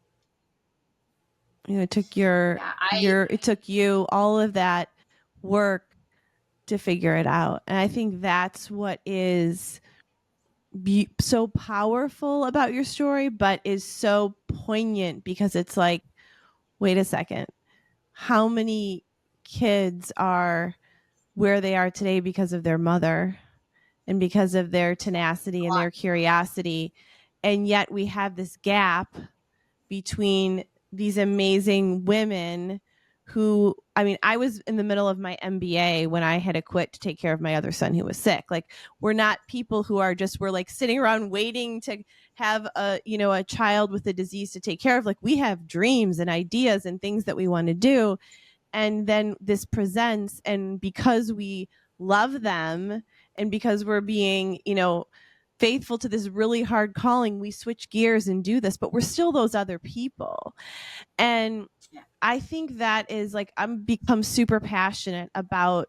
It took it took you all of that work to figure it out. And I think that's what is so powerful about your story, but is so poignant, because it's like, wait a second, how many kids are where they are today because of their mother and because of their tenacity and their curiosity? And yet we have this gap between these amazing women who, I was in the middle of my MBA when I had to quit to take care of my other son who was sick. Like, we're not people who are we're like sitting around waiting to have a child with a disease to take care of. Like, we have dreams and ideas and things that we want to do. And then this presents, and because we love them, and because we're being, faithful to this really hard calling, we switch gears and do this, but we're still those other people. And I think that is like, I'm become super passionate about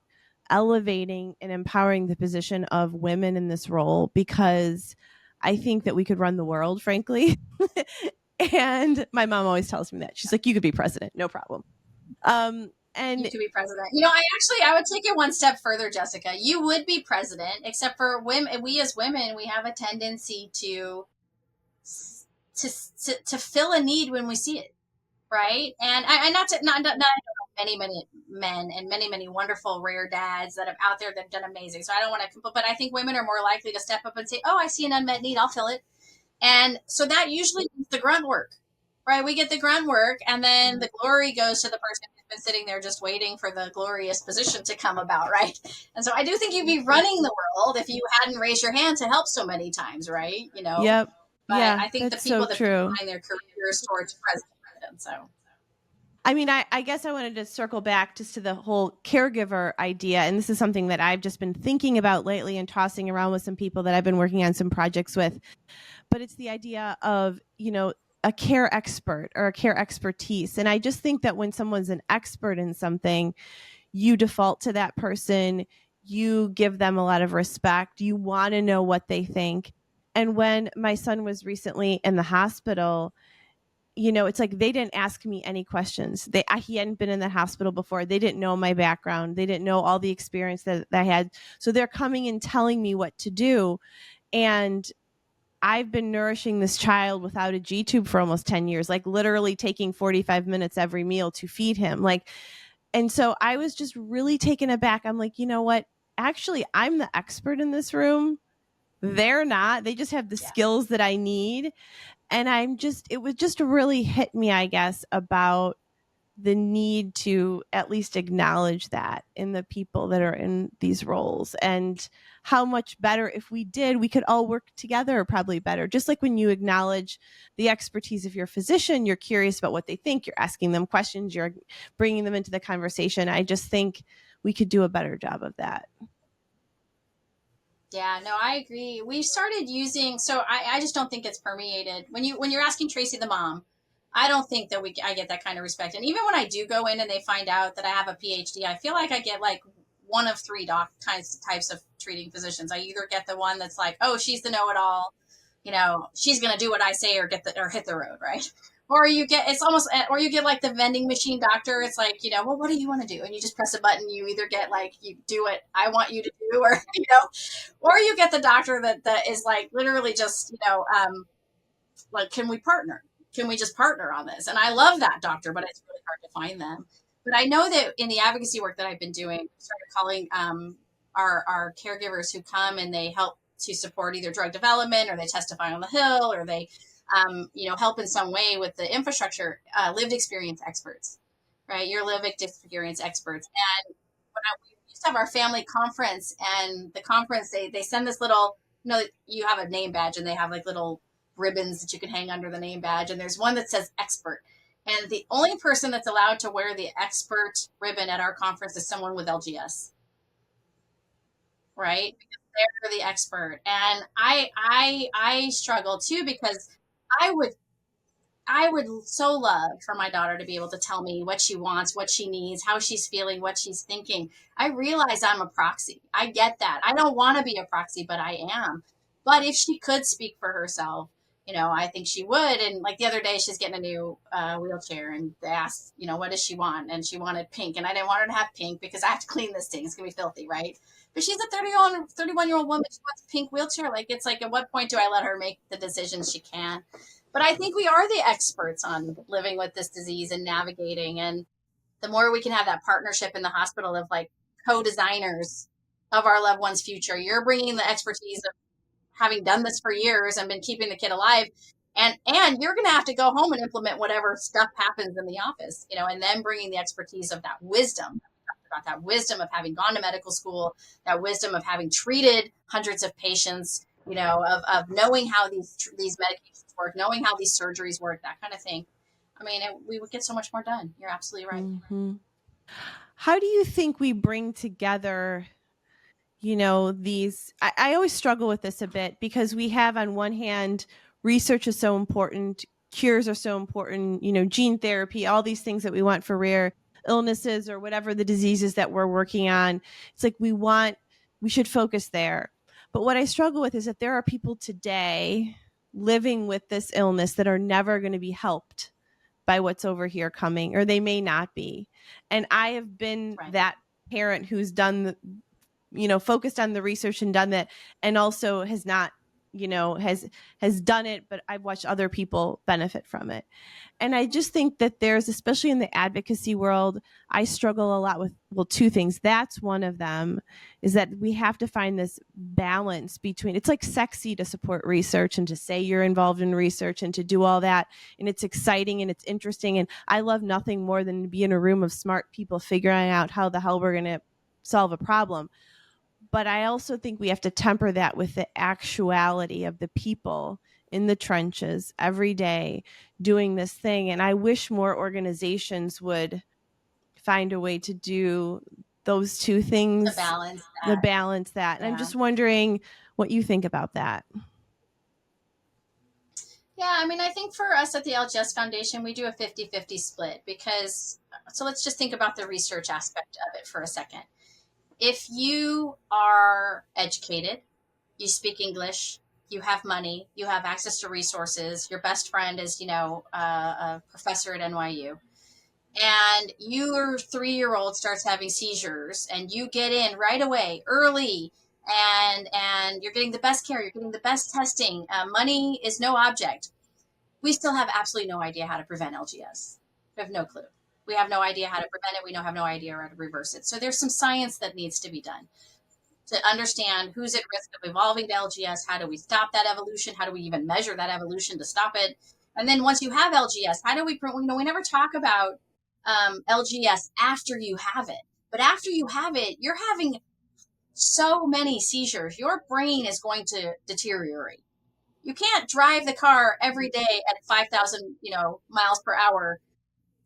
elevating and empowering the position of women in this role, because I think that we could run the world, frankly. And my mom always tells me that. She's like, you could be president, no problem. And you could be president. I would take it one step further, Jessica. You would be president, except for women. We as women, we have a tendency to fill a need when we see it, right? And I not many men and many wonderful rare dads that are out there that have done amazing. So I don't want to, but I think women are more likely to step up and say, "Oh, I see an unmet need, I'll fill it." And so that usually is the grunt work. Right, we get the grunt work, and then the glory goes to the person who's been sitting there just waiting for the glorious position to come about, right? And so I do think you'd be running the world if you hadn't raised your hand to help so many times, right? Yep. But yeah, I think the people that find their careers towards president. So, I guess I wanted to circle back just to the whole caregiver idea. And this is something that I've just been thinking about lately and tossing around with some people that I've been working on some projects with. But it's the idea of, a care expert or a care expertise. And I just think that when someone's an expert in something, you default to that person, you give them a lot of respect, you want to know what they think. And when my son was recently in the hospital, it's like they didn't ask me any questions. He hadn't been in the hospital before. They didn't know my background. They didn't know all the experience that I had. So they're coming and telling me what to do. And I've been nourishing this child without a G-tube for almost 10 years, like literally taking 45 minutes every meal to feed him. And so I was just really taken aback. I'm like, you know what? Actually, I'm the expert in this room. They're not. They just have the skills that I need. And it would just really hit me, I guess, about the need to at least acknowledge that in the people that are in these roles, and how much better if we could all work together, probably better. Just like when you acknowledge the expertise of your physician, you're curious about what they think, you're asking them questions, you're bringing them into the conversation. I just think we could do a better job of that. Yeah, no, I agree. We started using, so I just don't think it's permeated. When you're asking Tracy the mom, I don't think I get that kind of respect. And even when I do go in and they find out that I have a PhD, I feel like I get like one of three types of treating physicians. I either get the one that's like, oh, she's the know-it-all, she's going to do what I say or hit the road, right? Or you get like the vending machine doctor. It's like, well, what do you want to do? And you just press a button. You either get like, you do what I want you to do, or, or you get the doctor that is like literally just, like, can we partner? Can we just partner on this? And I love that doctor, but it's really hard to find them. But I know that in the advocacy work that I've been doing, I started calling our caregivers who come and they help to support either drug development, or they testify on the Hill, or they help in some way with the infrastructure, lived experience experts, right? Your lived experience experts. And we used to have our family conference, and the conference, they send this little, you have a name badge, and they have like little ribbons that you can hang under the name badge. And there's one that says expert. And the only person that's allowed to wear the expert ribbon at our conference is someone with LGS, right? Because they're the expert. And I struggle too, because I would so love for my daughter to be able to tell me what she wants, what she needs, how she's feeling, what she's thinking. I realize I'm a proxy. I get that. I don't want to be a proxy, but I am. But if she could speak for herself, I think she would. And like the other day, she's getting a new wheelchair, and they asked, what does she want? And she wanted pink. And I didn't want her to have pink because I have to clean this thing. It's going to be filthy, right? But she's a 31-year-old woman. She wants a pink wheelchair. Like, it's like, at what point do I let her make the decisions she can? But I think we are the experts on living with this disease and navigating. And the more we can have that partnership in the hospital of like co-designers of our loved one's future, you're bringing the expertise of having done this for years and been keeping the kid alive. And you're going to have to go home and implement whatever stuff happens in the office, and then bringing the expertise of that wisdom, about that wisdom of having gone to medical school, that wisdom of having treated hundreds of patients, of knowing how these medications work, knowing how these surgeries work, that kind of thing. I mean, we would get so much more done. You're absolutely right. Mm-hmm. How do you think we bring together, these, I always struggle with this a bit, because we have, on one hand, research is so important, cures are so important, gene therapy, all these things that we want for rare illnesses or whatever the diseases that we're working on. It's like we should focus there. But what I struggle with is that there are people today living with this illness that are never going to be helped by what's over here coming, or they may not be. And I have been that parent who's done focused on the research and done that, and also has not, has done it, but I've watched other people benefit from it. And I just think that there's, especially in the advocacy world, I struggle a lot with, two things. That's one of them, is that we have to find this balance between, it's like sexy to support research and to say you're involved in research and to do all that. And it's exciting and it's interesting. And I love nothing more than to be in a room of smart people figuring out how the hell we're going to solve a problem. But I also think we have to temper that with the actuality of the people in the trenches every day doing this thing. And I wish more organizations would find a way to do those two things. The balance that. And I'm just wondering what you think about that. Yeah, I mean, I think for us at the LGS Foundation, we do a 50-50 split, because, so let's just think about the research aspect of it for a second. If you are educated, you speak English, you have money, you have access to resources, your best friend is, a professor at NYU, and your 3-year-old starts having seizures, and you get in right away, early, and you're getting the best care, you're getting the best testing, money is no object. We still have absolutely no idea how to prevent LGS. We have no clue. We have no idea how to prevent it. We have no idea how to reverse it. So there's some science that needs to be done to understand who's at risk of evolving to LGS. How do we stop that evolution? How do we even measure that evolution to stop it? And then once you have LGS, how do we, we never talk about LGS after you have it. But after you have it, you're having so many seizures. Your brain is going to deteriorate. You can't drive the car every day at 5,000, miles per hour,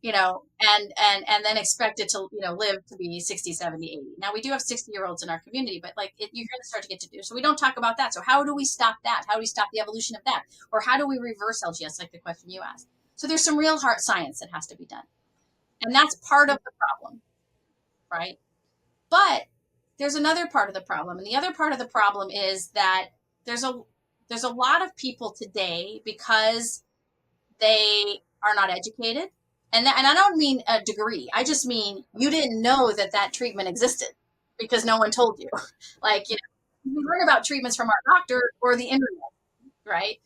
and then expect it to, live to be 60, 70, 80. Now we do have 60-year-olds in our community, but you're going to start to get to do. So we don't talk about that. So how do we stop that? How do we stop the evolution of that? Or how do we reverse LGS, like the question you asked? So there's some real hard science that has to be done. And that's part of the problem, right? But there's another part of the problem. And the other part of the problem is that there's a lot of people today, because they are not educated. And I don't mean a degree. I just mean you didn't know that treatment existed because no one told you. Like, we learn about treatments from our doctor or the internet, right?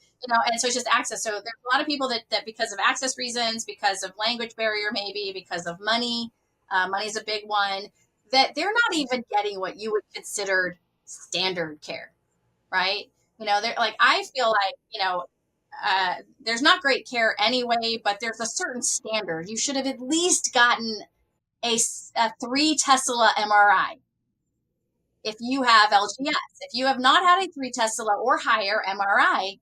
And so it's just access. So there's a lot of people that because of access reasons, because of language barrier, maybe because of money, money is a big one, that they're not even getting what you would consider standard care, right? They're like, I feel like, there's not great care anyway, but there's a certain standard. You should have at least gotten a 3 Tesla MRI if you have LGS. If you have not had a 3 Tesla or higher MRI,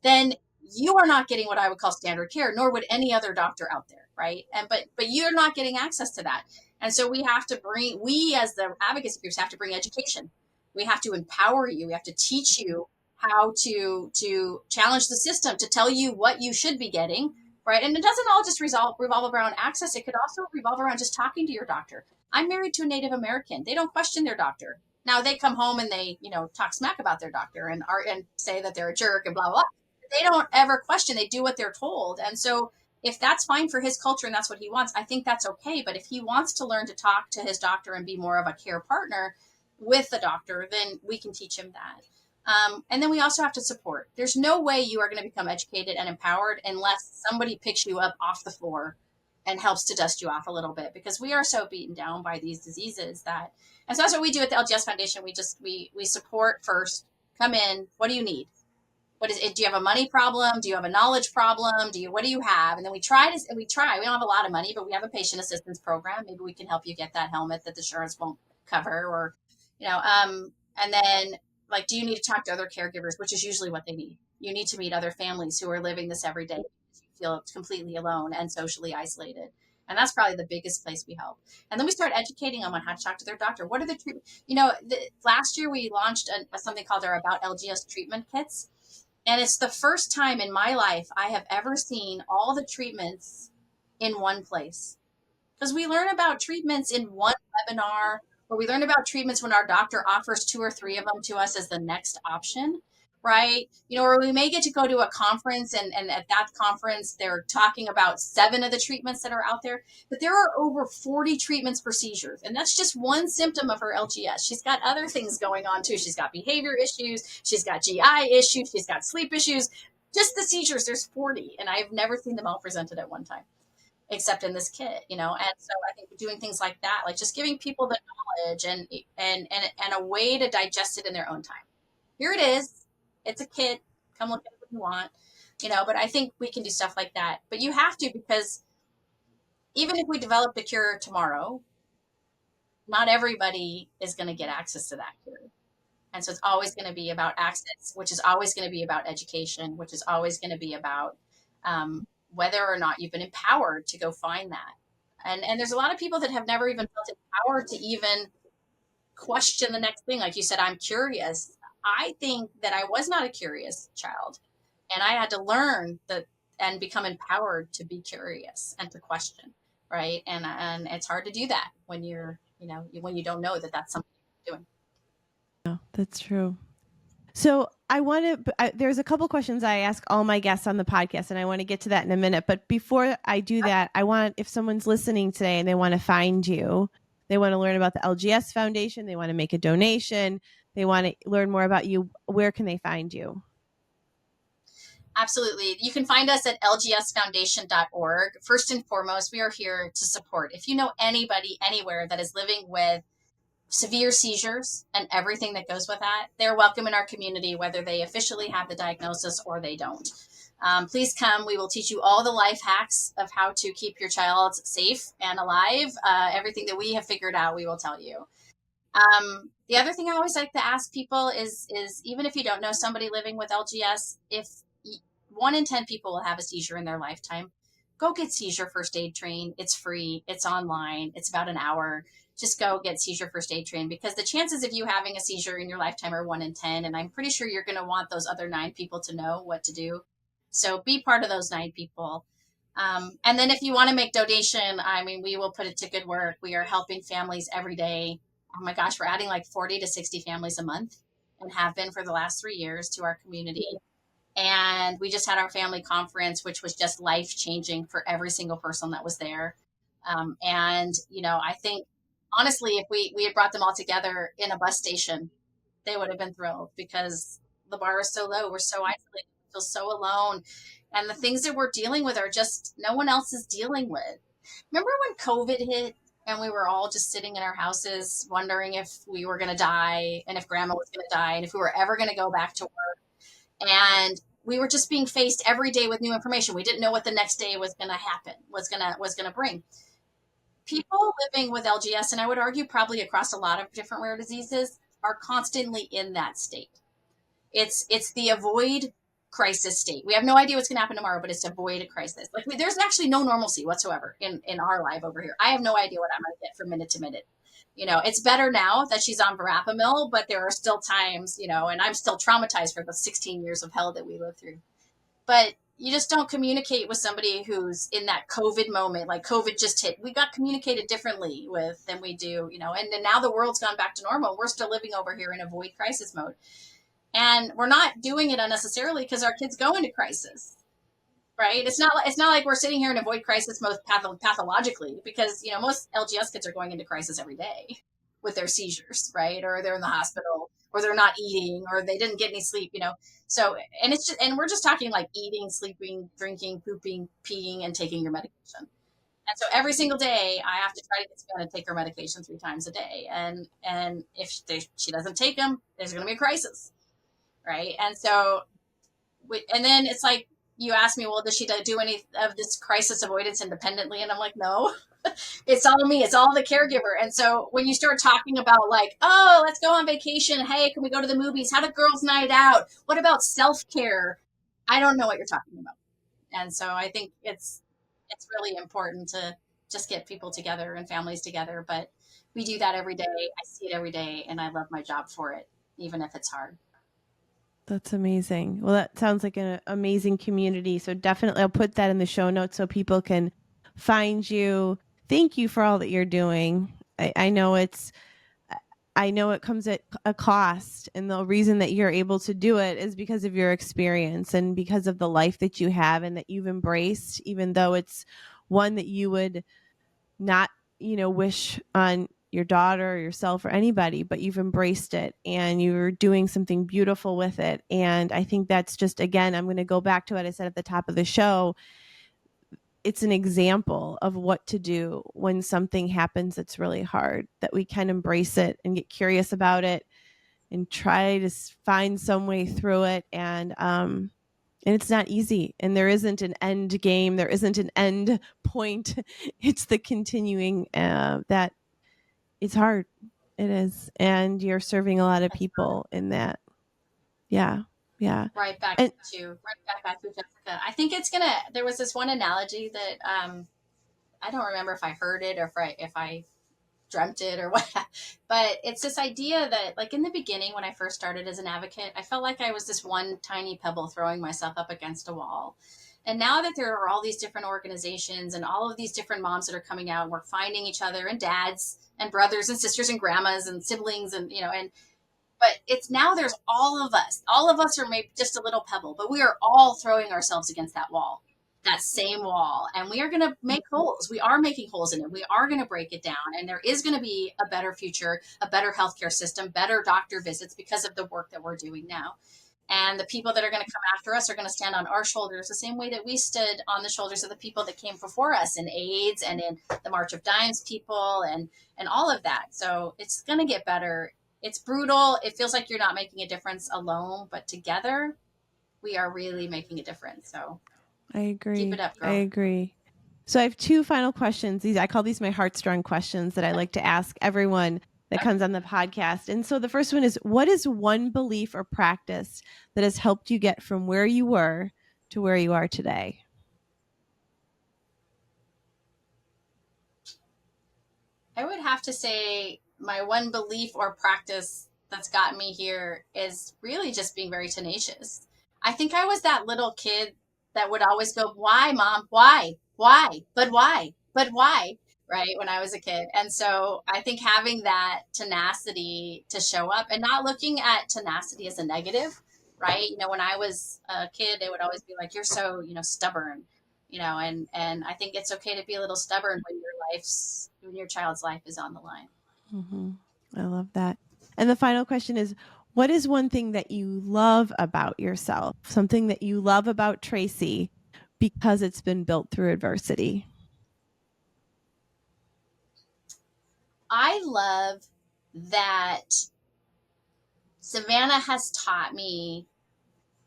then you are not getting what I would call standard care, nor would any other doctor out there, right? But you're not getting access to that. And so we as the advocacy groups have to bring education. We have to empower you. We have to teach you how to challenge the system, to tell you what you should be getting, right? And it doesn't all just revolve around access. It could also revolve around just talking to your doctor. I'm married to a Native American. They don't question their doctor. Now they come home and they, talk smack about their doctor and say that they're a jerk and blah, blah, blah. They don't ever question. They do what they're told. And so if that's fine for his culture and that's what he wants, I think that's okay. But if he wants to learn to talk to his doctor and be more of a care partner with the doctor, then we can teach him that. And then we also have to support. There's no way you are going to become educated and empowered unless somebody picks you up off the floor and helps to dust you off a little bit, because we are so beaten down by these diseases and so that's what we do at the LGS Foundation. We support first. Come in. What do you need? What is it? Do you have a money problem? Do you have a knowledge problem? What do you have? And then we try. We don't have a lot of money, but we have a patient assistance program. Maybe we can help you get that helmet that the insurance won't cover, or, and then, like, do you need to talk to other caregivers, which is usually what they need. You need to meet other families who are living this every day. You feel completely alone and socially isolated. And that's probably the biggest place we help. And then we start educating them on how to talk to their doctor. What are the treatments? Last year we launched something called our About LGS treatment kits. And it's the first time in my life I have ever seen all the treatments in one place. Because we learn about treatments in one webinar, or we learn about treatments when our doctor offers 2 or 3 of them to us as the next option, right? Or we may get to go to a conference and at that conference, they're talking about 7 of the treatments that are out there, but there are over 40 treatments for seizures. And that's just one symptom of her LGS. She's got other things going on too. She's got behavior issues. She's got GI issues. She's got sleep issues. Just the seizures, there's 40. And I've never seen them all presented at one time, except in this kit, and so I think doing things like that, like just giving people the knowledge and a way to digest it in their own time. Here it is. It's a kit. Come look at it if you want, but I think we can do stuff like that. But you have to, because even if we develop the cure tomorrow, not everybody is going to get access to that cure. And so it's always going to be about access, which is always going to be about education, which is always going to be about whether or not you've been empowered to go find that. And there's a lot of people that have never even felt empowered to even question the next thing. Like you said, I'm curious. I think that I was not a curious child, and I had to learn that and become empowered to be curious and to question, right? And it's hard to do that when when you don't know that that's something you're doing. No, that's true. So there's a couple questions I ask all my guests on the podcast, and I want to get to that in a minute. But before I do that, if someone's listening today and they want to find you, they want to learn about the LGS Foundation, they want to make a donation, they want to learn more about you, where can they find you? Absolutely. You can find us at lgsfoundation.org. First and foremost, we are here to support. If you know anybody anywhere that is living with severe seizures and everything that goes with that, they're welcome in our community, whether they officially have the diagnosis or they don't. Please come. We will teach you all the life hacks of how to keep your child safe and alive. Everything that we have figured out, we will tell you. The other thing I always like to ask people is even if you don't know somebody living with LGS, if 1 in 10 people will have a seizure in their lifetime, go get seizure first aid trained. It's free. It's online. It's about an hour. Just go get seizure first aid trained, because the chances of you having a seizure in your lifetime are 1 in 10. And I'm pretty sure you're going to want those other 9 people to know what to do. So be part of those 9 people. And then if you want to make donation, we will put it to good work. We are helping families every day. oh my gosh, we're adding like 40 to 60 families a month and have been for the last 3 years to our community. And we just had our family conference, which was just life changing for every single person that was there. And, I think honestly, if we had brought them all together in a bus station, they would have been thrilled because the bar is so low. We're so isolated, we feel so alone. And the things that we're dealing with are just no one else is dealing with. Remember when COVID hit and we were all just sitting in our houses wondering if we were going to die and if grandma was going to die and if we were ever going to go back to work? And we were just being faced every day with new information. We didn't know what the next day was going to happen, was going to bring. People living with LGS, and I would argue probably across a lot of different rare diseases, are constantly in that state. It's the avoid crisis state. We have no idea what's going to happen tomorrow, but it's avoid a crisis. Like there's actually no normalcy whatsoever in our life over here. I have no idea what I'm going to get from minute to minute. It's better now that she's on verapamil, but there are still times, and I'm still traumatized for the 16 years of hell that we lived through. But you just don't communicate with somebody who's in that COVID moment, like COVID just hit. We got communicated differently with than we do, and now the world's gone back to normal. We're still living over here in avoid crisis mode. And we're not doing it unnecessarily because our kids go into crisis, right? It's not like we're sitting here in avoid crisis mode pathologically because, most LGS kids are going into crisis every day with their seizures, right? Or they're in the hospital or they're not eating or they didn't get any sleep, So, and we're just talking like eating, sleeping, drinking, pooping, peeing, and taking your medication. And so every single day I have to try to get Savannah to take her medication 3 times a day. And if she doesn't take them, there's going to be a crisis. Right. And so, and then it's like, you ask me, well, does she do any of this crisis avoidance independently? And I'm like, no, it's all me. It's all the caregiver. And so when you start talking about like, oh, let's go on vacation. Hey, can we go to the movies? Have a girls' night out? What about self-care? I don't know what you're talking about. And so I think it's really important to just get people together and families together. But we do that every day. I see it every day and I love my job for it, even if it's hard. That's amazing. Well, that sounds like an amazing community. So definitely I'll put that in the show notes so people can find you. Thank you for all that you're doing. I know it comes at a cost, and the reason that you're able to do it is because of your experience and because of the life that you have and that you've embraced, even though it's one that you would not, wish on your daughter or yourself or anybody, but you've embraced it and you're doing something beautiful with it. And I think that's just, again, I'm going to go back to what I said at the top of the show. It's an example of what to do when something happens that's really hard, that we can embrace it and get curious about it and try to find some way through it. And it's not easy, and there isn't an end game. There isn't an end point. It's the continuing that it's hard. It is. And you're serving a lot of people in that. Yeah. Yeah. Right back at you, Jessica. I think there was this one analogy that I don't remember if I heard it or if I dreamt it or what, but it's this idea that like in the beginning, when I first started as an advocate, I felt like I was this one tiny pebble throwing myself up against a wall. And now that there are all these different organizations and all of these different moms that are coming out and we're finding each other and dads and brothers and sisters and grandmas and siblings and, but it's now there's all of us. All of us are maybe just a little pebble, but we are all throwing ourselves against that wall, that same wall. And we are going to make holes. We are making holes in it. We are going to break it down. And there is going to be a better future, a better healthcare system, better doctor visits because of the work that we're doing now. And the people that are going to come after us are going to stand on our shoulders the same way that we stood on the shoulders of the people that came before us in AIDS and in the March of Dimes people and all of that. So it's going to get better. It's brutal. It feels like you're not making a difference alone, but together we are really making a difference. So I agree. Keep it up, girl. I agree. So I have 2 final questions. I call these my heartstrong questions that I like to ask everyone that comes on the podcast. And so the first one is, what is one belief or practice that has helped you get from where you were to where you are today? I would have to say my one belief or practice that's gotten me here is really just being very tenacious. I think I was that little kid that would always go, why, mom? Why? Why? But why? But why? right, when I was a kid. And so I think having that tenacity to show up and not looking at tenacity as a negative, right? When I was a kid, they would always be like, you're so, stubborn, and I think it's okay to be a little stubborn when your child's life is on the line. Mm-hmm. I love that. And the final question is, what is one thing that you love about yourself? Something that you love about Tracy because it's been built through adversity? I love that Savannah has taught me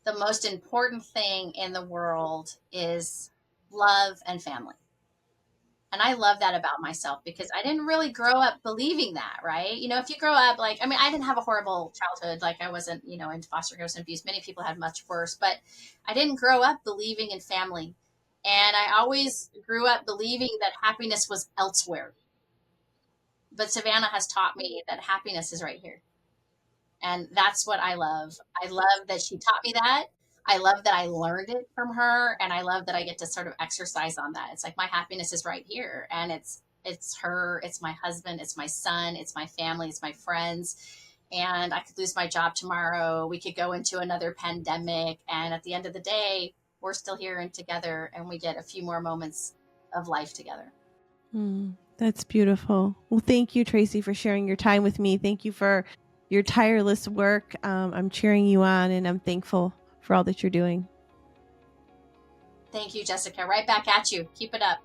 the most important thing in the world is love and family. And I love that about myself because I didn't really grow up believing that, right? If you grow up I didn't have a horrible childhood. Like I wasn't, in foster care and abuse. Many people had much worse, but I didn't grow up believing in family. And I always grew up believing that happiness was elsewhere. But Savannah has taught me that happiness is right here. And that's what I love. I love that she taught me that. I love that I learned it from her. And I love that I get to sort of exercise on that. It's like my happiness is right here. And it's her, it's my husband, it's my son, it's my family, it's my friends. And I could lose my job tomorrow. We could go into another pandemic. And at the end of the day, we're still here and together. And we get a few more moments of life together. That's beautiful. Well, thank you, Tracy, for sharing your time with me. Thank you for your tireless work. I'm cheering you on, and I'm thankful for all that you're doing. Thank you, Jessica. Right back at you. Keep it up.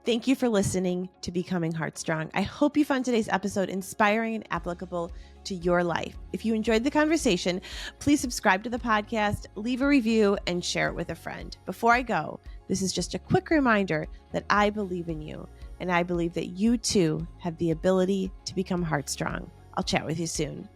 Thank you for listening to Becoming Heartstrong. I hope you found today's episode inspiring and applicable to your life. If you enjoyed the conversation, please subscribe to the podcast, leave a review, and share it with a friend. Before I go, this is just a quick reminder that I believe in you, and I believe that you too have the ability to become heartstrong. I'll chat with you soon.